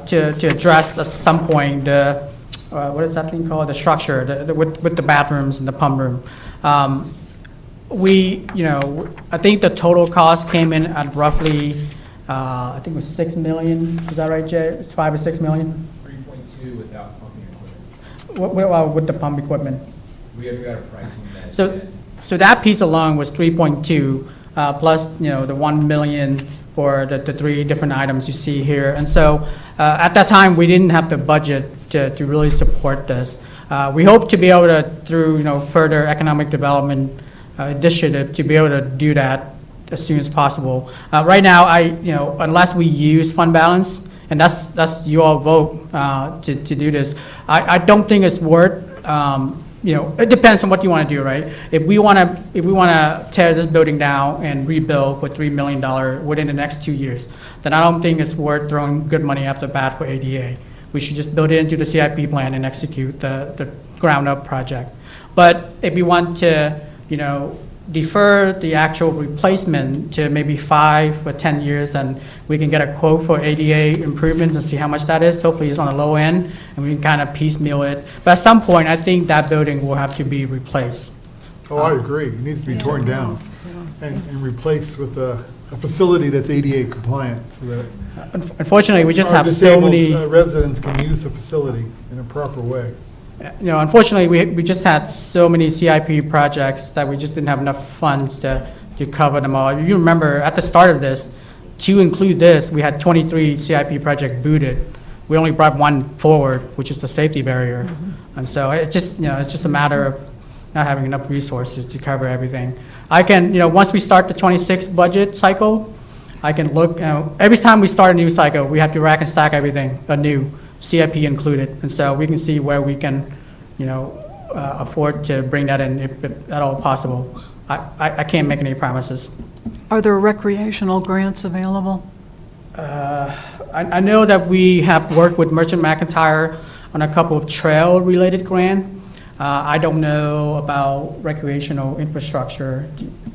to address at some point the, what is that thing called? The structure, with the bathrooms and the pump room. You know, I think the total cost came in at roughly, I think it was 6 million. Is that right, Jay? It's 5 or 6 million?
3.2 without pumping equipment.
With the pump equipment.
We got a price on that.
So that piece alone was 3.2, plus, you know, the 1 million for the 3 different items you see here. And so, at that time, we didn't have the budget to really support this. We hope to be able to, through, you know, further economic development initiative, to be able to do that as soon as possible. Right now, you know, unless we use fund balance, and that's you all vote to do this, I don't think it's worth, you know, it depends on what you want to do, right? If we want to tear this building down and rebuild for $3 million within the next 2 years, then I don't think it's worth throwing good money after bad for ADA. We should just build it into the CIP plan and execute the ground up project. But if we want to, you know, defer the actual replacement to maybe 5 or 10 years, and we can get a quote for ADA improvements and see how much that is. Hopefully it's on the low end, and we can kind of piecemeal it. But at some point, I think that building will have to be replaced.
Oh, I agree. It needs to be torn down and replaced with a facility that's ADA compliant, so that
Unfortunately, we just
our
have so many.
disabled residents can use the facility in a proper way.
You know, unfortunately, we just had so many CIP projects that we just didn't have enough funds to cover them all. You remember, at the start of this, to include this, we had 23 CIP projects booted. We only brought one forward, which is the safety barrier. And so it's just, you know, it's just a matter of not having enough resources to cover everything. I can, you know, once we start the 26 budget cycle, I can look, you know, every time we start a new cycle, we have to rack and stack everything anew, CIP included. And so we can see where we can, you know, afford to bring that in if at all possible. I can't make any promises.
Are there recreational grants available?
I know that we have worked with Merchant McIntyre on a couple of trail-related grants. I don't know about recreational infrastructure.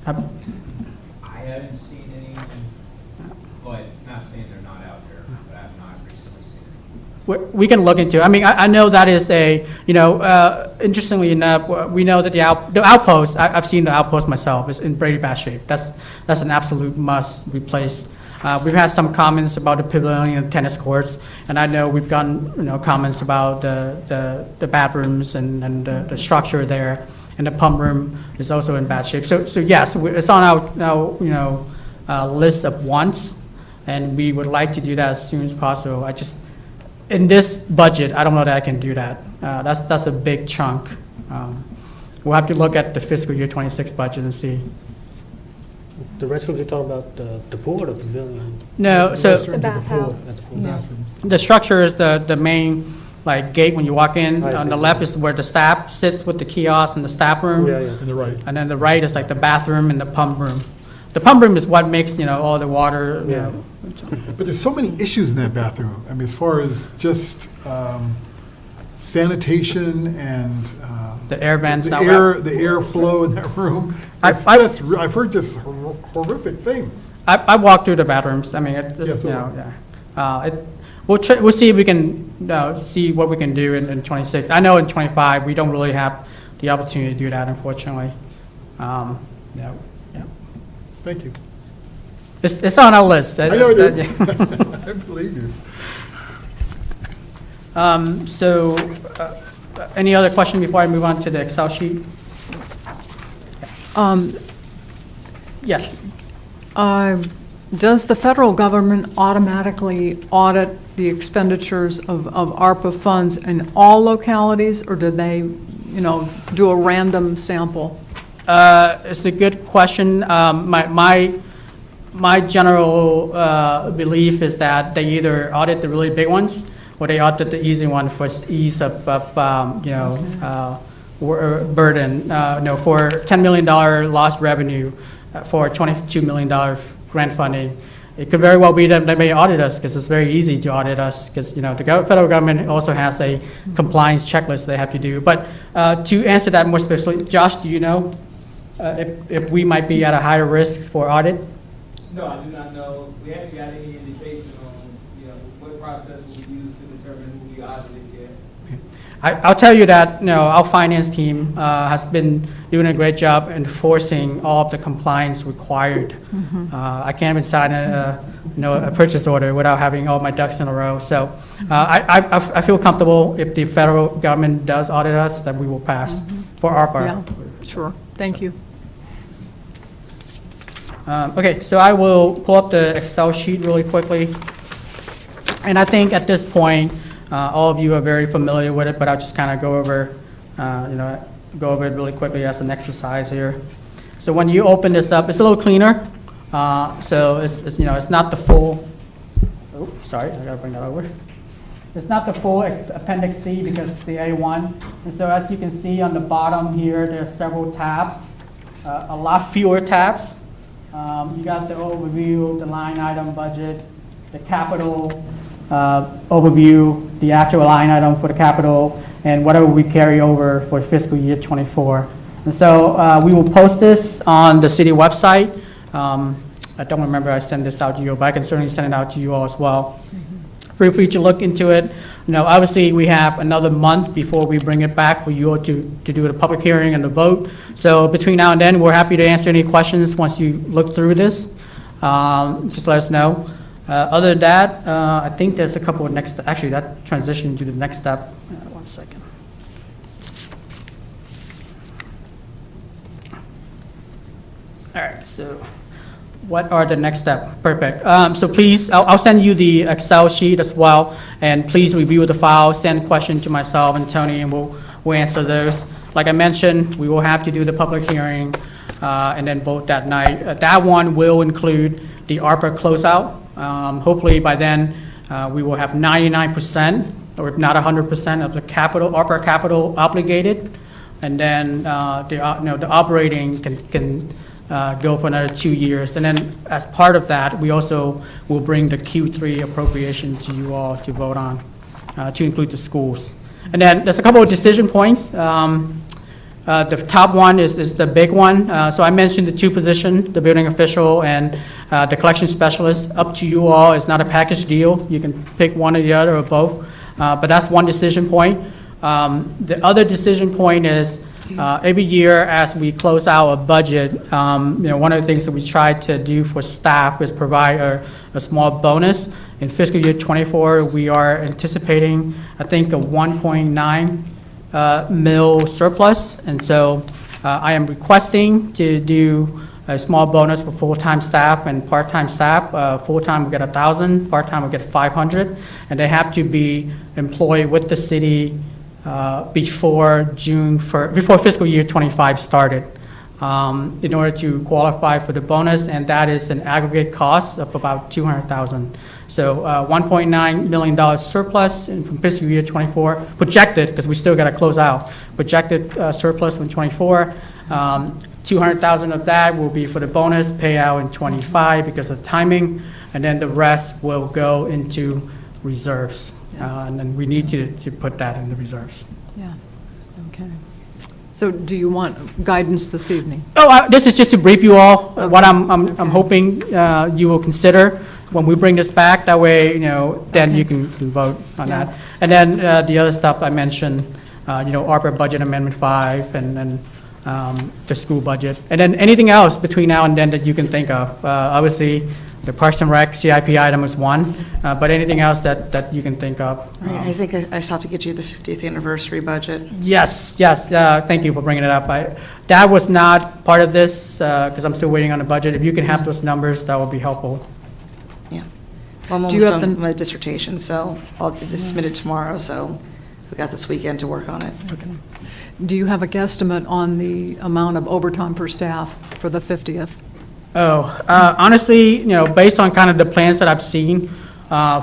I haven't seen any, but not saying they're not out there, but I have not recently seen it.
We can look into it. I mean, I know that is a, you know, interestingly enough, we know that the Outpost, I've seen the Outpost myself, is in pretty bad shape. That's an absolute must replace. We've had some comments about the pavilion and tennis courts, and I know we've gotten, you know, comments about the bathrooms and the structure there, and the pump room is also in bad shape. So yes, it's on our you know, list of wants, and we would like to do that as soon as possible. I just, in this budget, I don't know that I can do that. That's a big chunk. We'll have to look at the fiscal year 26 budget and see.
The restrooms you're talking about, the pool or the pavilion?
No, so
The
bathhouse.
bathrooms.
the structure is the main, like, gate when you walk in.
I
On
see.
the left is where the staff sits with the kiosk and the staff room.
Yeah, yeah.
On the right.
And then the right is like the bathroom and the pump room. The pump room is what makes, you know, all the water, you
Yeah.
know.
But there's so many issues in that bathroom. I mean, as far as just sanitation and
The air vents.
the
now.
the airflow in that room. I've heard just horrific things.
I walked through the bathrooms. I mean, it's,
Yeah,
just,
so-
you know, yeah. We'll see if we can, see what we can do in 26. I know in 25, we don't really have the opportunity to do that, unfortunately. Yeah, yeah.
Thank you.
It's on our list.
I know it
Yeah.
is. I believe you.
So, any other question before I move on to the Excel sheet? Yes.
Does the federal government automatically audit the expenditures of ARPA funds in all localities, or do they, do a random sample?
It's a good question. My general belief is that they either audit the really big ones or they audit the easy one for ease of burden. For $10 million lost revenue for $22 million grant funding, it could very well be that they may audit us because it's very easy to audit us because, the federal government also has a compliance checklist they have to do. But to answer that more specifically, Josh, do you know if we might be at a higher risk for audit?
No, I do not know. We haven't got any indication on, what process will be used to determine who we audited yet.
I'll tell you that, our finance team has been doing a great job enforcing all of the compliance required. I can't even sign a purchase order without having all my ducks in a row. So I feel comfortable if the federal government does audit us, that we will pass for ARPA.
Yeah, sure. Thank you.
Okay, so I will pull up the Excel sheet really quickly. And I think at this point, all of you are very familiar with it, but I'll just kind of go over it really quickly as an exercise here. So when you open this up, it's a little cleaner. So it's not the full, sorry, I gotta bring that over. It's not the full Appendix C because it's the A1. And so as you can see on the bottom here, there are several tabs, a lot fewer tabs. You got the overview, the line item budget, the capital overview, the actual line item for the capital, and whatever we carry over for fiscal year 24. And so we will post this on the city website. I don't remember I sent this out to you, but I can certainly send it out to you all as well. Feel free to look into it. Obviously we have another month before we bring it back for you all to do the public hearing and the vote. So between now and then, we're happy to answer any questions once you look through this. Just let us know. Other than that, I think there's a couple of actually that transition to the next step. One second. All right, so what are the next steps? Perfect. So please, I'll send you the Excel sheet as well, and please review the file, send questions to myself and Tony, and we'll answer those. Like I mentioned, we will have to do the public hearing and then vote that night. That one will include the ARPA closeout. Hopefully by then, we will have 99%, or if not 100% of the ARPA capital obligated, and then the operating can go for another 2 years. And then as part of that, we also will bring the Q3 appropriation to you all to vote on, to include the schools. And then there's a couple of decision points. The top one is the big one. So I mentioned the two positions, the building official and the collection specialist. Up to you all. It's not a package deal. You can pick one or the other or both. But that's one decision point. The other decision point is every year as we close out a budget, one of the things that we try to do for staff is provide a small bonus. In fiscal year 24, we are anticipating, I think, a 1.9 mil surplus, and so I am requesting to do a small bonus for full-time staff and part-time staff. Full-time will get 1,000, part-time will get 500, and they have to be employed with the city before fiscal year 25 started in order to qualify for the bonus, and that is an aggregate cost of about $200,000. So $1.9 million surplus from fiscal year 24, projected, because we still got to close out, projected surplus from 24. 200,000 of that will be for the bonus payout in 25 because of timing, and then the rest will go into reserves. And then we need to put that in the reserves.
Yeah, okay. So do you want guidance this evening?
This is just to brief you all. Okay. What I'm hoping you will consider when we bring this back. That way, then okay. You can vote on that. And then the other stuff I mentioned, ARPA budget amendment 5 and the school budget. And then anything else between now and then that you can think of. Obviously, the Parks and Rec CIP item is one, but anything else that you can think of.
Right, I think I still have to get you the 50th anniversary budget.
Yes. Thank you for bringing it up. That was not part of this because I'm still waiting on the budget. If you can have those numbers, that would be helpful.
Yeah. Well, I'm
Do you
almost
have
done
the-
with my dissertation, so I'll just submit it tomorrow, so we got this weekend to work on it.
Do you have a guesstimate on the amount of overtime for staff for the 50th?
Honestly, based on kind of the plans that I've seen,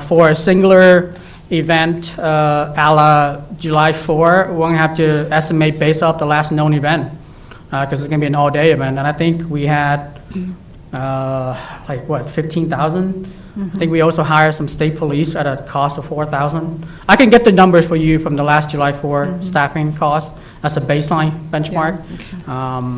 for a singular event, a la July 4, we're gonna have to estimate based off the last known event, because it's gonna be an all-day event, and I think we had, 15,000? I think we also hired some state police at a cost of 4,000. I can get the numbers for you from the last July 4 staffing cost as a baseline benchmark.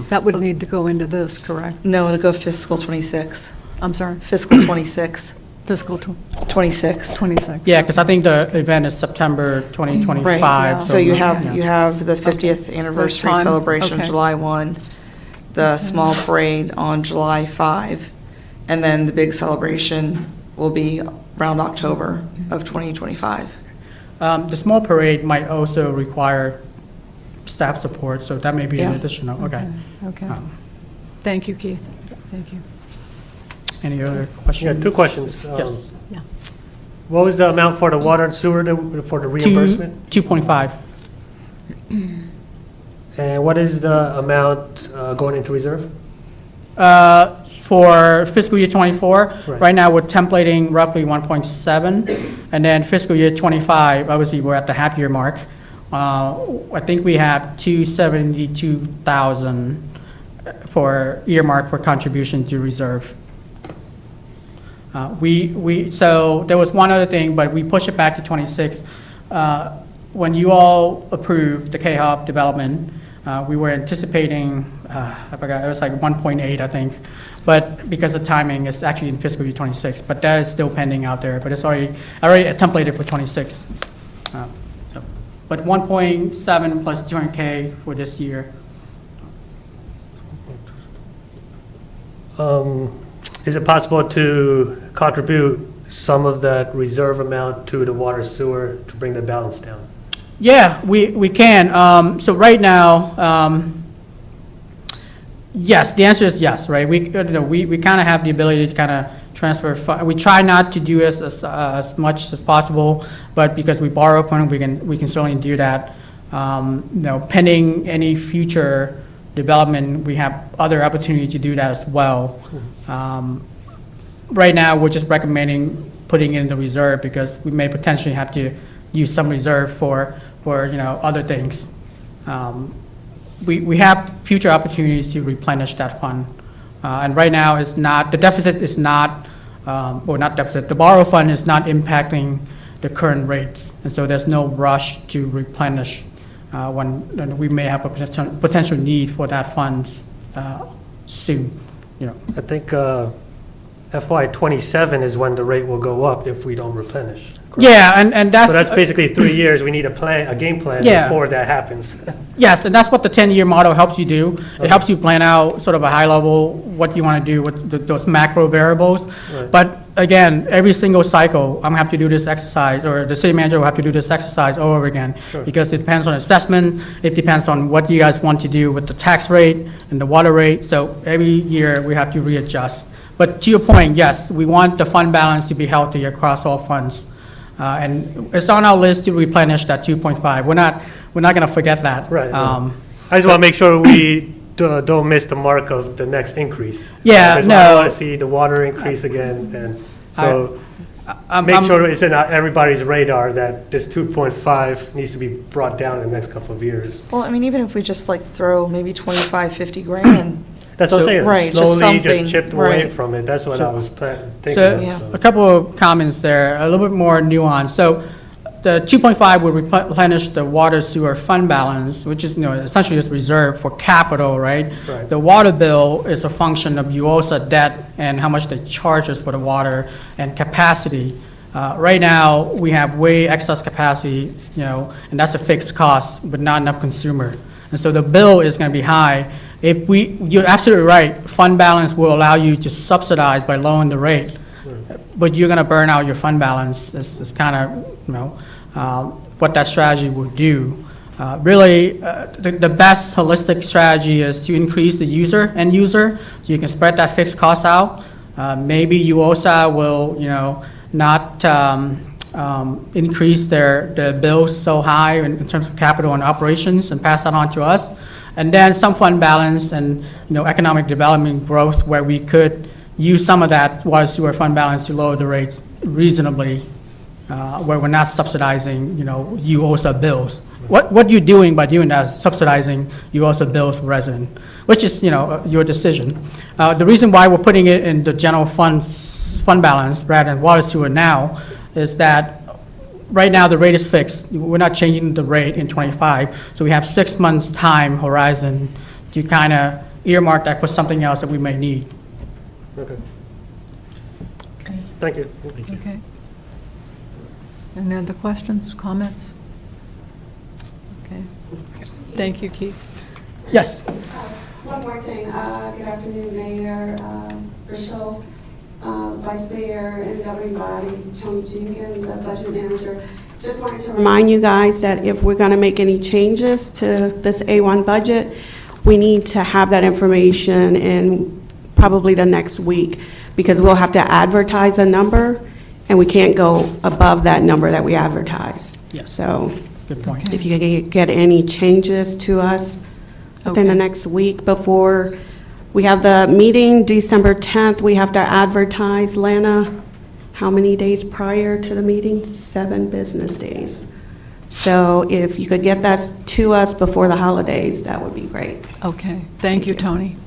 That would need to go into this, correct?
No, it'll go fiscal 26.
I'm sorry,
Fiscal 26.
fiscal
26.
26.
Yeah, because I think the event is September 2025.
Right, so you have,
yeah.
you have the 50th anniversary
time,
celebration,
okay.
July 1, the small parade on July 5, and then the big celebration will be around October of 2025.
The small parade might also require staff support, so that may be an
Yeah.
additional, okay.
Okay. Thank you, Keith. Thank you.
Any other
Yeah,
questions?
2 questions.
Yes.
What was the amount for the water and sewer for the reimbursement?
2.5.
And what is the amount going into reserve?
For fiscal year '24,
Right.
right now, we're templating roughly 1.7, and then fiscal year '25, obviously, we're at the half-year mark. I think we have 272,000 for earmark for contribution to reserve. So there was one other thing, but we pushed it back to '26. When you all approved the K-Hop development, we were anticipating, I forgot, it was like 1.8, I think. But because of timing, it's actually in fiscal year '26. But that is still pending out there, but it's already templated for '26. But 1.7 plus 200K for this year.
Is it possible to contribute some of that reserve amount to the water sewer to bring the balance down?
Yeah, we can. So right now, yes, the answer is yes, right? We kind of have the ability to kind of transfer. We try not to do this as much as possible, but because we borrow from it, we can certainly do that. Pending any future development, we have other opportunity to do that as well. Right now, we're just recommending putting it in the reserve because we may potentially have to use some reserve for other things. We have future opportunities to replenish that fund. And right now, the deficit is not, or not deficit, the borrow fund is not impacting the current rates. And so there's no rush to replenish when we may have a potential need for that funds soon.
I think FY27 is when the rate will go up if we don't replenish. correct?
Yeah, and that's.
So that's basically 3 years. We need a game plan
Yeah.
before that happens.
Yes, and that's what the 10-year model helps you do.
Okay.
It helps you plan out sort of a high level, what you want to do with those macro variables.
Right.
But again, every single cycle, I'm going to have to do this exercise, or the city manager will have to do this exercise all over again.
Sure.
Because it depends on assessment, it depends on what you guys want to do with the tax rate and the water rate. So every year, we have to readjust. But to your point, yes, we want the fund balance to be healthy across all funds. And it's on our list to replenish that 2.5. We're not going to forget that.
Right. I just want to make sure we don't miss the mark of the next increase.
Yeah,
Because
no.
I want to see the water increase again, and so make sure it's in everybody's radar that this 2.5 needs to be brought down in the next couple of years.
Well, I mean, even if we just like throw maybe 25, 50 grand,
That's what I'm saying.
Right, just
Slowly,
something,
just chipped away
right.
from it. That's what I was thinking
So,
of.
Yeah.
a couple of comments there, a little bit more nuanced. So, the 2.5 would replenish the water sewer fund balance, which is, essentially just reserved for capital, right?
Right.
The water bill is a function of UOSA debt and how much they charge us for the water and capacity. Right now, we have way excess capacity, and that's a fixed cost, but not enough consumer. And so the bill is going to be high. You're absolutely right, fund balance will allow you to subsidize by lowering the rate, but you're going to burn out your fund balance. It's kind of, what that strategy will do. Really, the best holistic strategy is to increase the end user, so you can spread that fixed cost out, Maybe UOSA will, not increase the bills so high in terms of capital and operations and pass that on to us. And then some fund balance and, economic development growth where we could use some of that water sewer fund balance to lower the rates reasonably, where we're not subsidizing, UOSA bills. What you're doing by doing that is subsidizing UOSA bills for residents, which is, your decision. The reason why we're putting it in the general fund balance rather than water sewer now is that right now the rate is fixed. We're not changing the rate in '25, so we have 6 months time horizon to kind of earmark that for something else that we may need.
Okay. Thank you.
Okay. Any other questions, comments? Okay. Thank you, Keith.
Yes.
One more thing. Good afternoon, Mayor Grishol, Vice Mayor and Governing Body, Tony Jenkins, Budget Manager. Just wanted to remind you guys that if we're going to make any changes to this A1 budget, we need to have that information in probably the next week, because we'll have to advertise a number, and we can't go above that number that we advertise.
Yes.
So
Good point.
if you can get any changes to us within the next week before we have the meeting, December 10th, we have to advertise, Lana, how many days prior to the meeting? 7 business days. So if you could get that to us before the holidays, that would be great.
Okay. Thank you, Tony.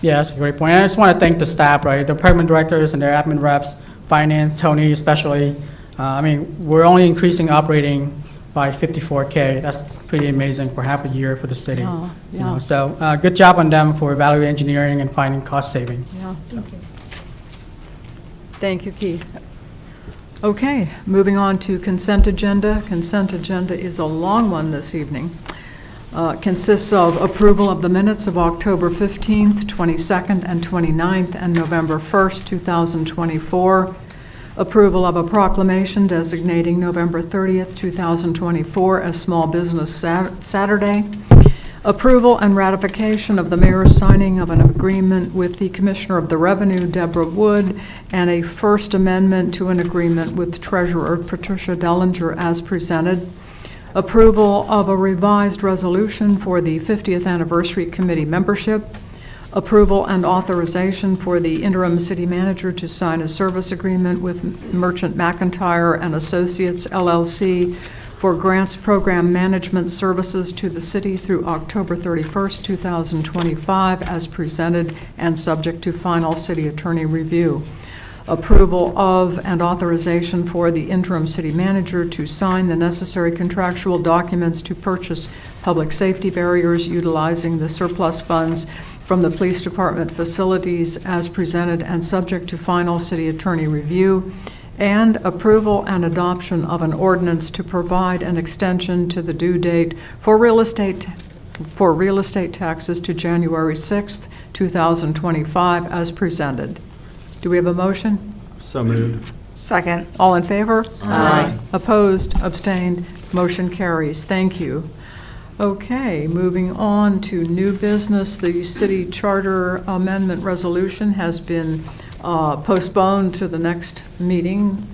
Yeah, that's a great point. I just want to thank the staff, right? The department directors and their admin reps, finance, Tony especially. We're only increasing operating by $54K. That's pretty amazing for half a year for the city.
Oh, yeah.
So good job on them for value engineering and finding cost saving.
Yeah. Thank you, Keith. Okay, moving on to consent agenda. Consent agenda is a long one this evening. Consists of approval of the minutes of October 15th, 22nd, and 29th, and November 1st, 2024. Approval of a proclamation designating November 30th, 2024 as Small Business Saturday. Approval and ratification of the mayor's signing of an agreement with the Commissioner of the Revenue, Deborah Wood, and a first amendment to an agreement with Treasurer Patricia Dellinger as presented. Approval of a revised resolution for the 50th Anniversary Committee membership. Approval and authorization for the interim city manager to sign a service agreement with Merchant McIntyre and Associates LLC for grants program management services to the city through October 31st, 2025 as presented and subject to final city attorney review. Approval of and authorization for the interim city manager to sign the necessary contractual documents to purchase public safety barriers utilizing the surplus funds from the police department facilities as presented and subject to final city attorney review, and approval and adoption of an ordinance to provide an extension to the due date for real estate taxes to January 6th, 2025 as presented. Do we have a motion?
So moved.
Second.
All in favor? Aye. Opposed, abstained, motion carries. Thank you. Okay, moving on to new business. The city charter amendment resolution has been postponed to the next meeting.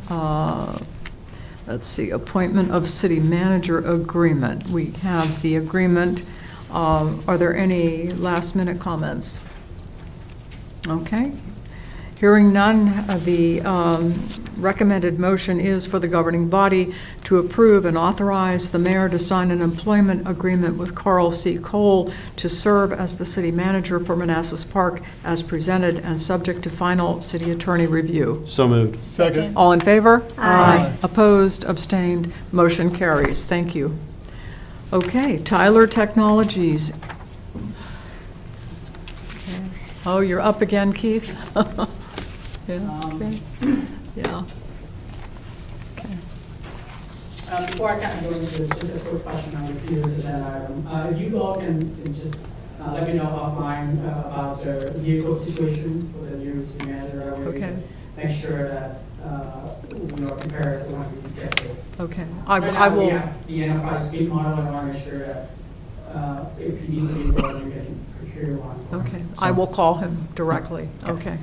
Let's see, appointment of city manager agreement. We have the agreement. Are there any last minute comments? Okay. Hearing none, the recommended motion is for the governing body to approve and authorize the mayor to sign an employment agreement with Carl C. Cole to serve as the city manager for Manassas Park as presented and subject to final city attorney review.
So moved.
Second.
All in favor?
Aye.
Opposed, abstained, motion carries. Thank you. Okay, Tyler Technologies. Okay. Oh, you're up again, Keith? Yeah, okay. Yeah. Okay.
Before I kind of go into this, just a quick question on your previous agenda item. If you all can just let me know offline about the vehicle situation for the new city manager. We
Okay.
can make sure that we are prepared when we get there.
Okay.
Right
I
now, we
will.
have the enterprise speed model. I want to make sure that if he needs to be involved, we can procure one.
Okay. I will call him directly. Okay.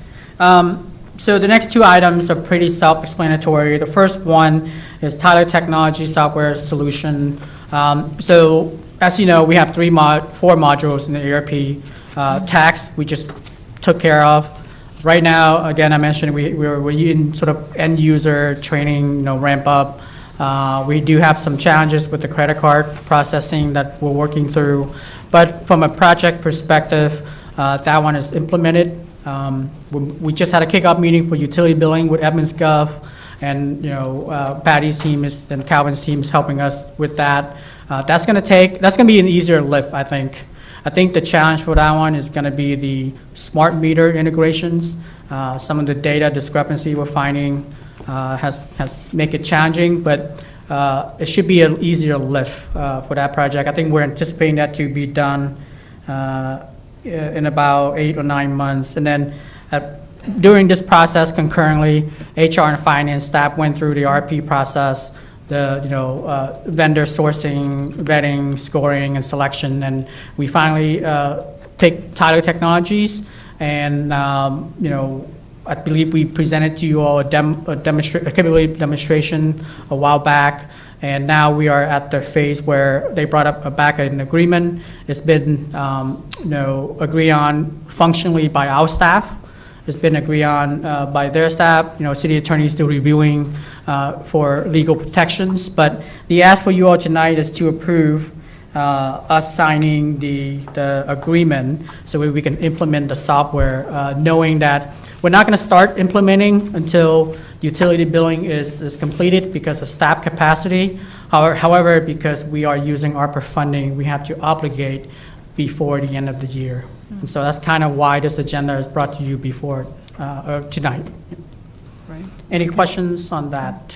So the next two items are pretty self-explanatory. The first one is Tyler Technology Software Solution. So as you know, we have four modules in the ERP. Tax, we just took care of. Right now, again, I mentioned we're in sort of end user training, ramp up. We do have some challenges with the credit card processing that we're working through. But from a project perspective, that one is implemented. We just had a kickoff meeting for utility billing with Edmonds Gov, and Patty's team and Calvin's team is helping us with that. That's going to be an easier lift, I think. I think the challenge for that one is going to be the smart meter integrations. Some of the data discrepancy we're finding has make it challenging, but it should be an easier lift for that project. I think we're anticipating that to be done in about 8 or 9 months. And then during this process concurrently, HR and finance staff went through the RP process, the vendor sourcing, vetting, scoring, and selection, and we finally take Tyler Technologies, and I believe we presented to you all a capability demonstration a while back, and now we are at the phase where they brought up back an agreement. It's been agreed on functionally by our staff. It's been agreed on by their staff. City attorney is still reviewing for legal protections. But the ask for you all tonight is to approve us signing the agreement so we can implement the software, knowing that we're not going to start implementing until utility billing is completed because of staff capacity. However, because we are using ARPA funding, we have to obligate before the end of the year. And so that's kind of why this agenda is brought to you before tonight.
Right.
Any questions on that?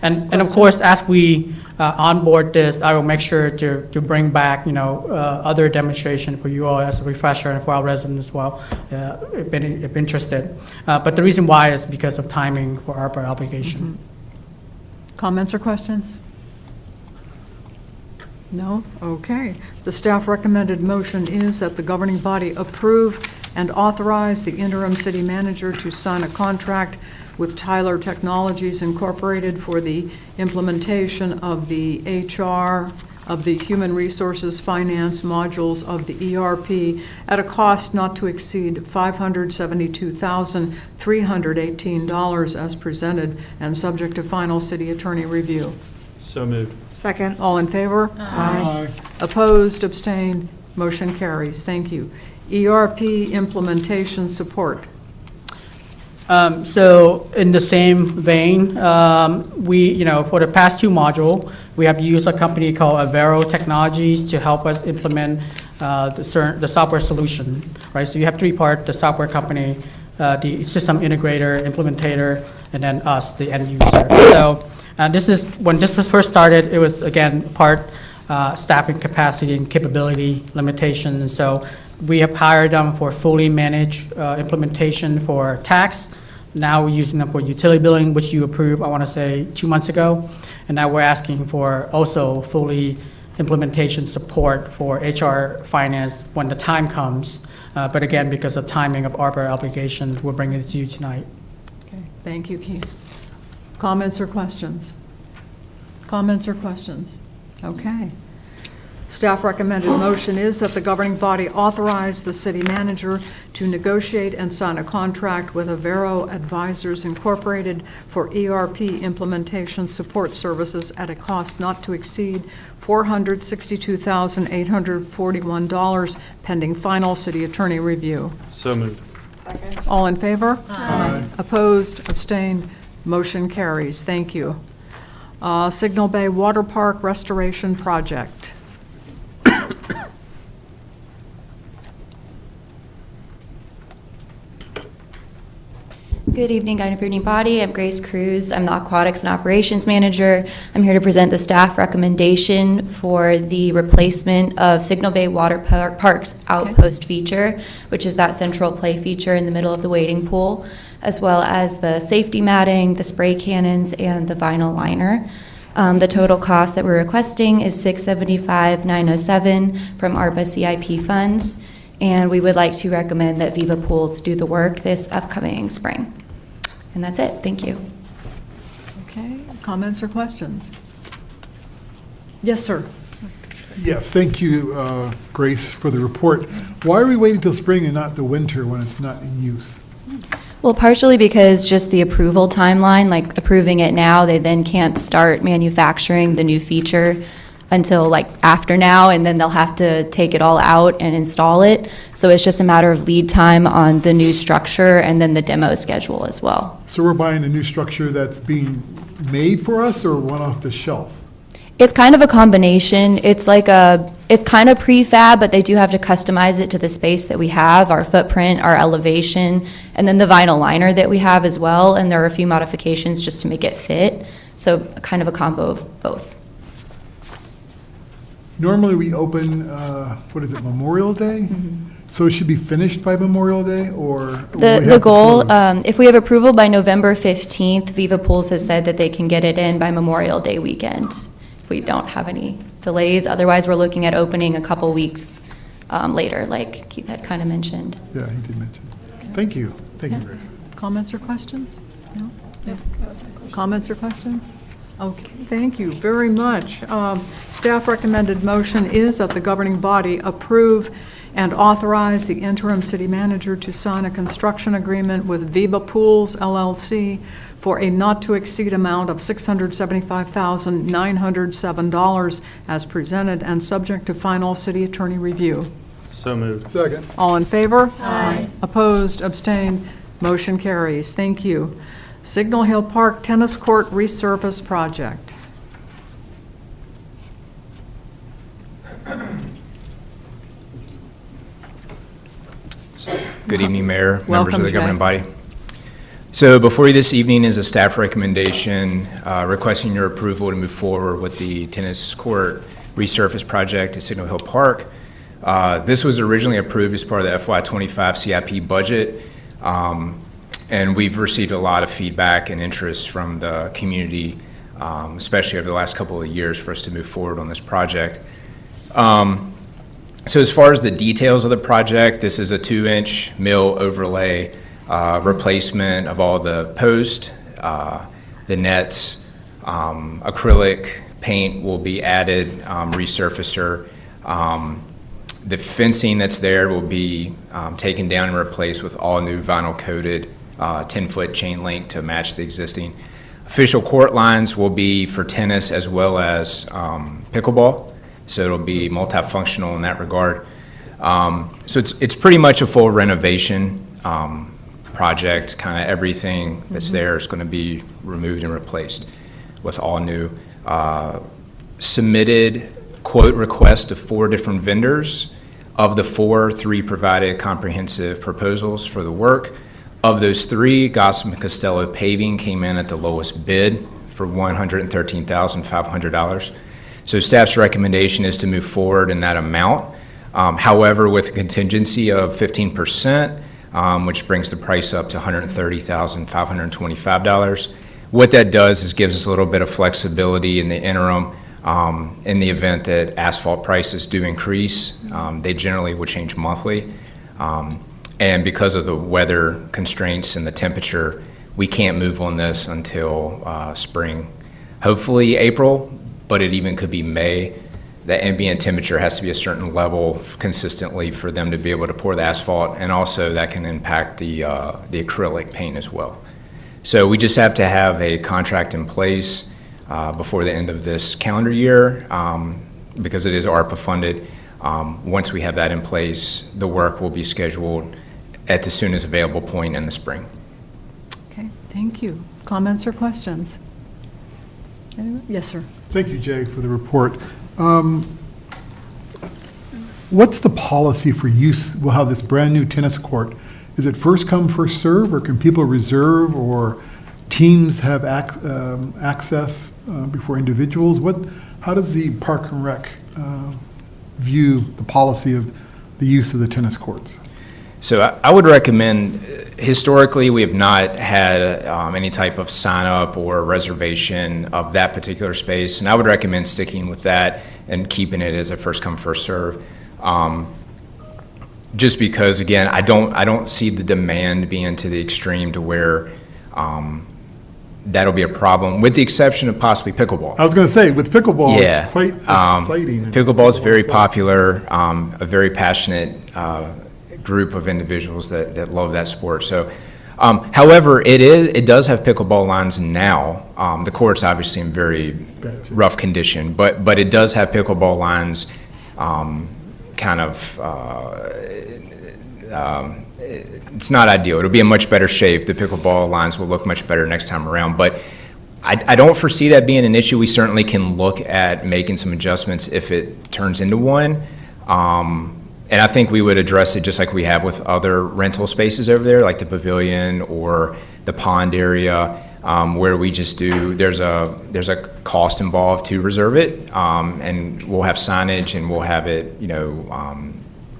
And of course, as we onboard this, I will make sure to bring back other demonstration for you all as a refresher and for our residents as well, if interested. But the reason why is because of timing for ARPA obligation.
Mm-hmm. Comments or questions? No? Okay. The staff recommended motion is that the governing body approve and authorize the interim city manager to sign a contract with Tyler Technologies Incorporated for the implementation of the HR, of the Human Resources Finance modules of the ERP at a cost not to exceed $572,318 as presented and subject to final city attorney review.
So moved.
Second.
All in favor?
Aye.
Opposed, abstained, motion carries. Thank you. ERP implementation support.
So in the same vein, we, for the past two modules, we have used a company called Avero Technologies to help us implement the software solution, right? So you have three parts: the software company, the system integrator, implementator, and then us, the end user. So when this was first started, it was again part staffing capacity and capability limitation. And so we have hired them for fully managed implementation for tax. Now we're using them for utility billing, which you approved, I want to say, 2 months ago. And now we're asking for also fully implementation support for HR finance when the time comes. But again, because of timing of ARPA obligations, we're bringing it to you tonight.
Okay. Thank you, Keith. Comments or questions? Comments or questions? Okay. Staff recommended motion is that the governing body authorize the city manager to negotiate and sign a contract with Avero Advisors Incorporated for ERP implementation support services at a cost not to exceed $462,841 pending final city attorney review.
So moved.
Second.
All in favor?
Aye.
Opposed, abstained, motion carries. Thank you. Signal Bay Waterpark Restoration Project.
Good evening, governing body. I'm Grace Cruz. I'm the Aquatics and Operations Manager. I'm here to present the staff recommendation for the replacement of Signal Bay Waterpark's Outpost feature, which is that central play feature in the middle of the wading pool, as well as the safety matting, the spray cannons, and the vinyl liner. The total cost that we're requesting is $675,907 from ARPA CIP funds, and we would like to recommend that Viva Pools do the work this upcoming spring. And that's it. Thank you.
Okay, comments or questions? Yes, sir.
Yes, thank you, Grace, for the report. Why are we waiting till spring and not the winter when it's not in use?
Well, partially because just the approval timeline, like approving it now, they then can't start manufacturing the new feature until like after now, and then they'll have to take it all out and install it. So it's just a matter of lead time on the new structure and then the demo schedule as well.
So we're buying a new structure that's being made for us or one off the shelf?
It's kind of a combination. It's kind of prefab, but they do have to customize it to the space that we have, our footprint, our elevation, and then the vinyl liner that we have as well. And there are a few modifications just to make it fit. So kind of a combo of both.
Normally, we open, Memorial Day? So it should be finished by Memorial Day, or?
The goal, if we have approval by November 15th, Viva Pools has said that they can get it in by Memorial Day weekend, if we don't have any delays. Otherwise, we're looking at opening a couple weeks later, like Keith had kind of mentioned.
Yeah, he did mention. Thank you. Thank you, Grace.
Comments or questions? No? Comments or questions? Okay, thank you very much. Staff recommended motion is that the governing body approve and authorize the interim city manager to sign a construction agreement with Viva Pools LLC for a not-to-exceed amount of $675,907 as presented and subject to final city attorney review.
So moved.
Second.
All in favor? Aye. Opposed, abstained, motion carries. Thank you. Signal Hill Park Tennis Court Resurface Project.
Good evening, Mayor, members
Welcome,
of the
Jay.
governing body. So before you this evening is a staff recommendation requesting your approval to move forward with the tennis court resurface project at Signal Hill Park. This was originally approved as part of the FY25 CIP budget, and we've received a lot of feedback and interest from the community, especially over the last couple of years, for us to move forward on this project. So as far as the details of the project, this is a 2-inch mill overlay replacement of all the posts, the nets, acrylic paint will be added, resurfacer. The fencing that's there will be taken down and replaced with all new vinyl coated 10-foot chain link to match the existing. Official court lines will be for tennis as well as pickleball. So it'll be multifunctional in that regard. So it's pretty much a full renovation project. Kind of everything that's there is going to be removed and replaced with all new. Submitted quote request to 4 different vendors. Of the 4, 3 provided comprehensive proposals for the work. Of those 3, Gossip and Costello Paving came in at the lowest bid for $113,500. So staff's recommendation is to move forward in that amount. However, with a contingency of 15%, which brings the price up to $130,525. What that does is gives us a little bit of flexibility in the interim. In the event that asphalt prices do increase, they generally will change monthly. And because of the weather constraints and the temperature, we can't move on this until spring. Hopefully April, but it even could be May. The ambient temperature has to be a certain level consistently for them to be able to pour the asphalt, and also that can impact the acrylic paint as well. So we just have to have a contract in place before the end of this calendar year, because it is ARPA funded. Once we have that in place, the work will be scheduled at the soonest available point in the spring.
Okay, thank you. Comments or questions? Anyone? Yes, sir.
Thank you, Jay, for the report. What's the policy for use? We'll have this brand-new tennis court. Is it first come, first serve, or can people reserve, or teams have access before individuals? How does the Park and Rec view the policy of the use of the tennis courts?
So I would recommend, historically, we have not had any type of sign-up or reservation of that particular space, and I would recommend sticking with that and keeping it as a first-come, first-serve. Just because, again, I don't see the demand being to the extreme to where that'll be a problem, with the exception of possibly pickleball.
I was going to say, with pickleball,
Yeah.
it's quite exciting.
Pickleball is very popular, a very passionate group of individuals that love that sport. So, however, it does have pickleball lines now. The court's obviously in very rough condition, but it does have pickleball lines, kind of. It's not ideal. It'll be in much better shape. The pickleball lines will look much better next time around, but I don't foresee that being an issue. We certainly can look at making some adjustments if it turns into one. And I think we would address it just like we have with other rental spaces over there, like the pavilion or the pond area, where we just there's a cost involved to reserve it, and we'll have signage and we'll have it,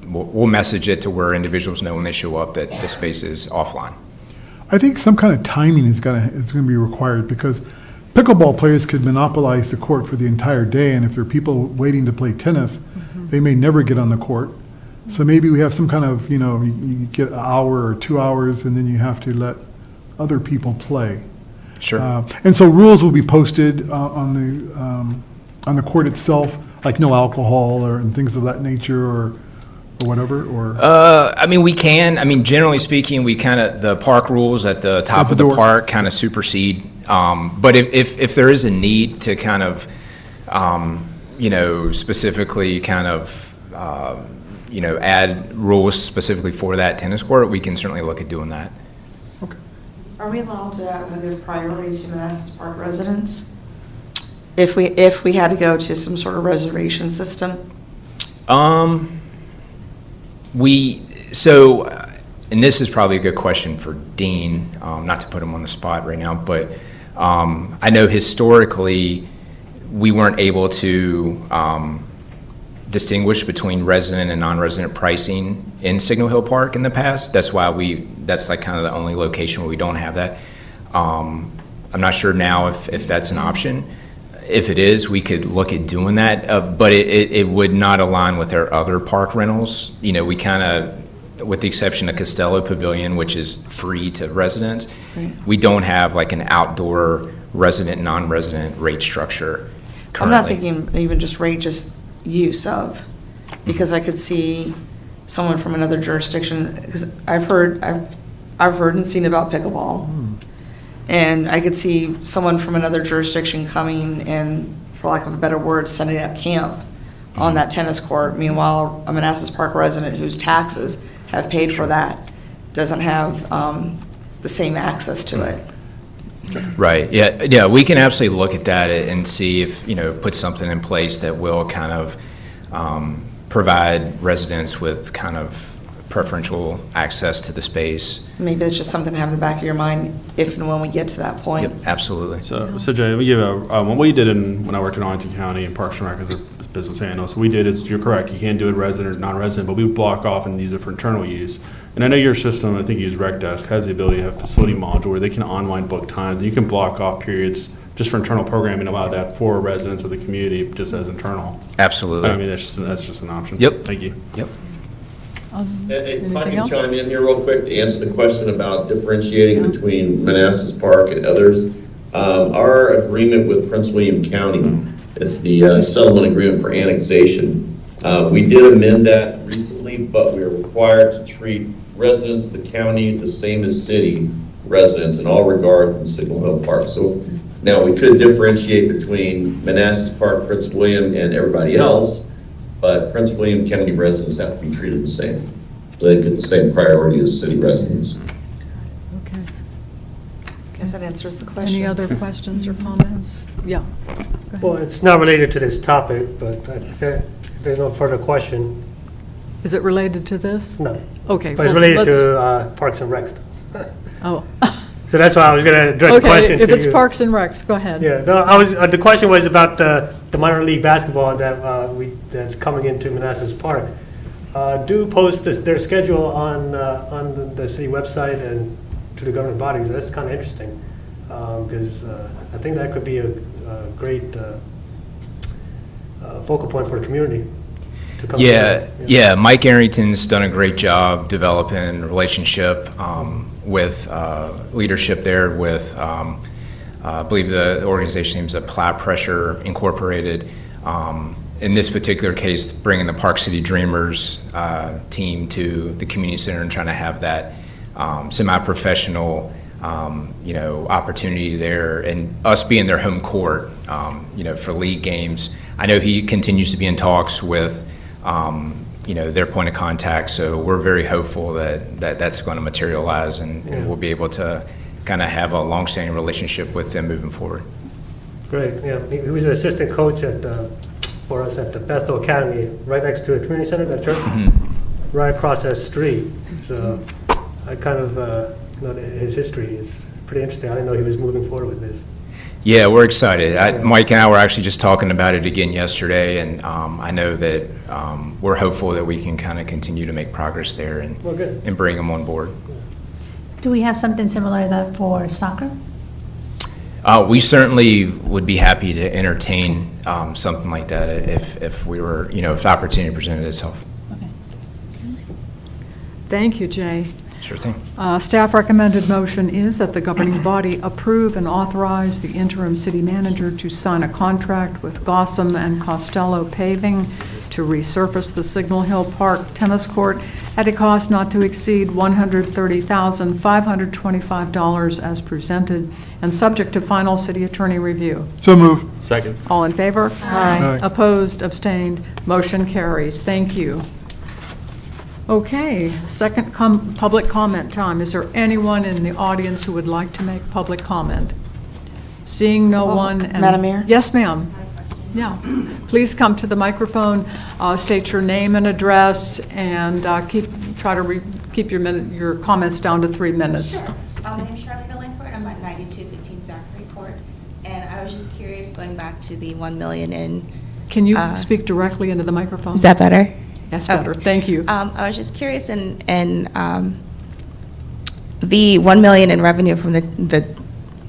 we'll message it to where individuals know when they show up that the space is offline.
I think some kind of timing is going to be required, because pickleball players could monopolize the court for the entire day, and if there are people waiting to play tennis, they may never get on the court. So maybe we have some kind of, you get an hour or 2 hours, and then you have to let other people play.
Sure.
And so rules will be posted on the court itself, like no alcohol and things of that nature, or whatever, or?
We can. Generally speaking, the park rules at the top of the park kind of supersede. But if there is a need to kind of, specifically kind of, add rules specifically for that tennis court, we can certainly look at doing that.
Okay.
Are we allowed to give priority to Manassas Park residents? If we had to go to some sort of reservation system?
And this is probably a good question for Dean, not to put him on the spot right now, but I know historically, we weren't able to distinguish between resident and non-resident pricing in Signal Hill Park in the past. That's why that's like kind of the only location where we don't have that. I'm not sure now if that's an option. If it is, we could look at doing that, but it would not align with our other park rentals. We kind of, with the exception of Costello Pavilion, which is free to residents, we don't have like an outdoor resident, non-resident rate structure currently.
I'm not thinking even just rate, just use of, because I could see someone from another jurisdiction, because I've heard and seen about pickleball. And I could see someone from another jurisdiction coming and, for lack of a better word, setting up camp on that tennis court. Meanwhile, a Manassas Park resident whose taxes have paid for that doesn't have the same access to it.
Right, yeah, we can absolutely look at that and see if, put something in place that will kind of provide residents with kind of preferential access to the space.
Maybe it's just something to have in the back of your mind if and when we get to that point.
Yep, absolutely.
So Jay, let me give what we did when I worked in Arlington County in Parks and Rec as a business analyst, we did is, you're correct, you can't do it resident or non-resident, but we would block off and use it for internal use. And I know your system, I think you use RecDesk, has the ability to have a facility module where they can online book times. You can block off periods just for internal programming, allow that for residents of the community just as internal.
Absolutely.
That's just an option.
Yep.
Thank you.
Yep.
If I can chime in here real quick to answer the question about differentiating between Manassas Park and others. Our agreement with Prince William County is the settlement agreement for annexation. We did amend that recently, but we are required to treat residents of the county the same as city residents in all regard in Signal Hill Park. So now we could differentiate between Manassas Park, Prince William, and everybody else, but Prince William County residents have to be treated the same. So they get the same priority as city residents.
Okay.
Guess that answers the question.
Any other questions or comments? Yeah. Go ahead.
Well, it's not related to this topic, but if there's no further question,
Is it related to this?
no.
Okay.
But it's
well,
related
let's-
to Parks and Rec stuff.
Oh.
So that's why I was going to direct the question to
Okay,
you.
if it's Parks and Recs, go ahead.
Yeah, no, the question was about the minor league basketball that's coming into Manassas Park. Do post their schedule on the city website and to the governing bodies. That's kind of interesting, because I think that could be a great focal point for the community to come together.
Yeah, Mike Arrington's done a great job developing a relationship with leadership there with, I believe the organization name is Plow Pressure Incorporated. In this particular case, bringing the Park City Dreamers team to the community center and trying to have that semi-professional opportunity there, and us being their home court, for league games. I know he continues to be in talks with, their point of contact, so we're very hopeful that's going to materialize, and we'll be able to kind of have a long-standing relationship with them moving forward.
Great, yeah. He was an assistant coach for us at the Bethel Academy, right next to a community center, that church, right across that street. So I kind of know his history is pretty interesting. I didn't know he was moving forward with this.
Yeah, we're excited. Mike and I were actually just talking about it again yesterday, and I know that we're hopeful that we can kind of continue to make progress there and bring them on board.
Do we have something similar to that for soccer?
We certainly would be happy to entertain something like that if we were, if the opportunity presented itself.
Okay.
Thank you, Jay.
Sure thing.
Staff recommended motion is that the governing body approve and authorize the interim city manager to sign a contract with Gossam and Costello Paving to resurface the Signal Hill Park tennis court at a cost not to exceed $130,525 as presented and subject to final city attorney review.
So moved.
Second.
All in favor?
Aye.
Opposed, abstained, motion carries. Thank you. Okay, second public comment time. Is there anyone in the audience who would like to make public comment? Seeing no one.
Madam Mayor?
Yes, ma'am. Yeah. Please come to the microphone, state your name and address, and try to keep your comments down to 3 minutes.
Sure. My name is Charlotte Langford. I'm at 9215 Zachary Court, and I was just curious, going back to the $1 million in.
Can you speak directly into the microphone?
Is that better?
That's better. Thank you.
I was just curious, in the $1 million in revenue from the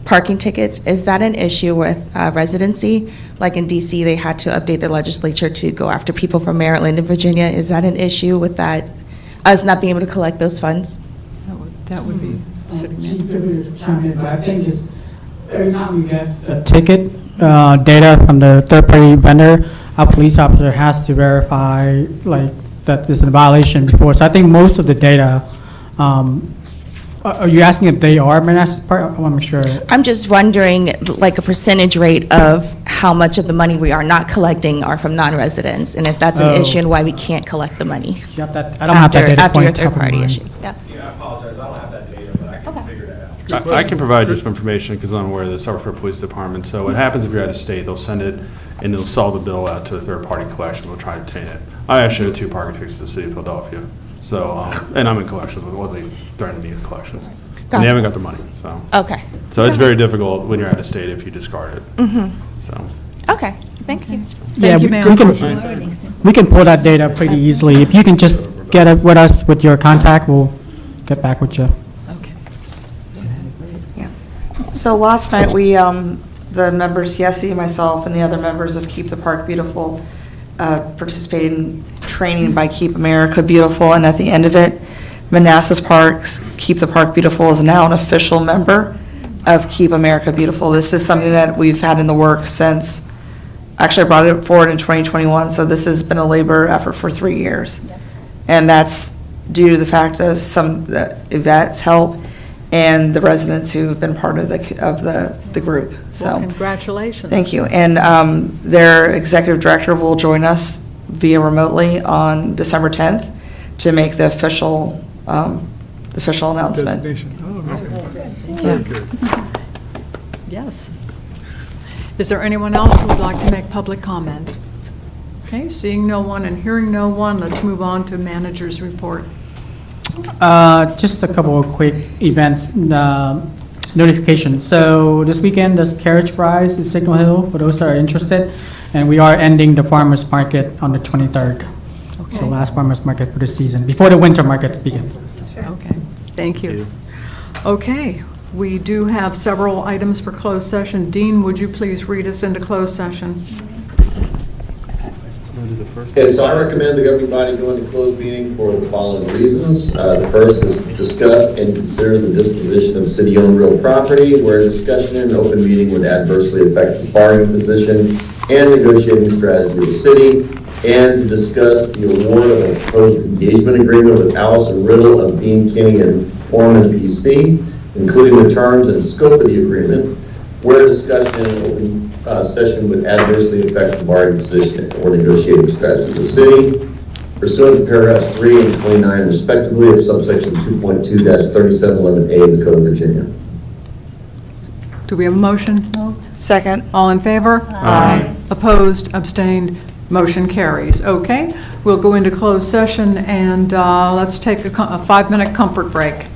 parking tickets, is that an issue with residency? Like in DC, they had to update the legislature to go after people from Maryland and Virginia. Is that an issue with that, us not being able to collect those funds?
That would be city manager.
But I think it's every time we get a ticket data from the third-party vendor, our police officer has to verify that there's a violation before. So I think most of the data, are you asking if they are Manassas Park? I want to make sure.
I'm just wondering, like a percentage rate of how much of the money we are not collecting are from non-residents, and if that's an issue and why we can't collect the money.
You have that? I don't have that data
after your
point top of
third-party
mind.
issue. Yeah.
Yeah, I apologize, I don't have that data, but I can figure that out.
I can provide you some information because I'm aware of the Suffolk Police Department. So what happens if you're out of state, they'll send it and they'll sell the bill out to a third-party collection. We'll try to obtain it. I actually have 2 parking tickets to the city of Philadelphia. So, and I'm in collections with, they threatened me with collections. And they haven't got the money, so.
Okay.
So it's very difficult when you're out of state if you discard it. So.
Okay, thank you.
Thank you, ma'am.
We can pull that data pretty easily. If you can just get it with us with your contact, we'll get back with you.
Okay.
Yeah. So last night, the members, Yessie, myself, and the other members of Keep the Park Beautiful participated in training by Keep America Beautiful, and at the end of it, Manassas Parks Keep the Park Beautiful is now an official member of Keep America Beautiful. This is something that we've had in the works since, actually I brought it forward in 2021, so this has been a labor effort for 3 years. And that's due to the fact of some Yvette's help and the residents who have been part of the group. So
Well, congratulations.
thank you. And their executive director will join us via remotely on December 10th to make the official announcement.
Designation. Oh, nice.
Yeah.
Very good.
Yes. Is there anyone else who would like to make public comment? Okay, seeing no one and hearing no one, let's move on to manager's report.
Just a couple of quick events, notification. So this weekend, there's carriage rides in Signal Hill for those that are interested, and we are ending the farmers market on the 23rd. So last farmers market for the season, before the winter market begins.
Okay, thank you. Okay, we do have several items for closed session. Dean, would you please read us into closed session?
Okay, so I recommend the governing body go into closed meeting for the following reasons. The first is discuss and consider the disposition of city-owned real property, where discussion in an open meeting would adversely affect the bargaining position and negotiating strategy of the city, and to discuss the award of a proposed engagement agreement with Allison Riddle of Dean, Kinney, and Foreman PC, including the terms and scope of the agreement, where discussion in an open session would adversely affect the bargaining position or negotiating strategy of the city, pursuant to paragraphs 3 and 29 respectively of subsection 2.2-3711A of the Code of Virginia.
Do we have a motion?
Second.
All in favor?
Aye.
Opposed, abstained, motion carries. Okay, we'll go into closed session and let's take a 5-minute comfort break.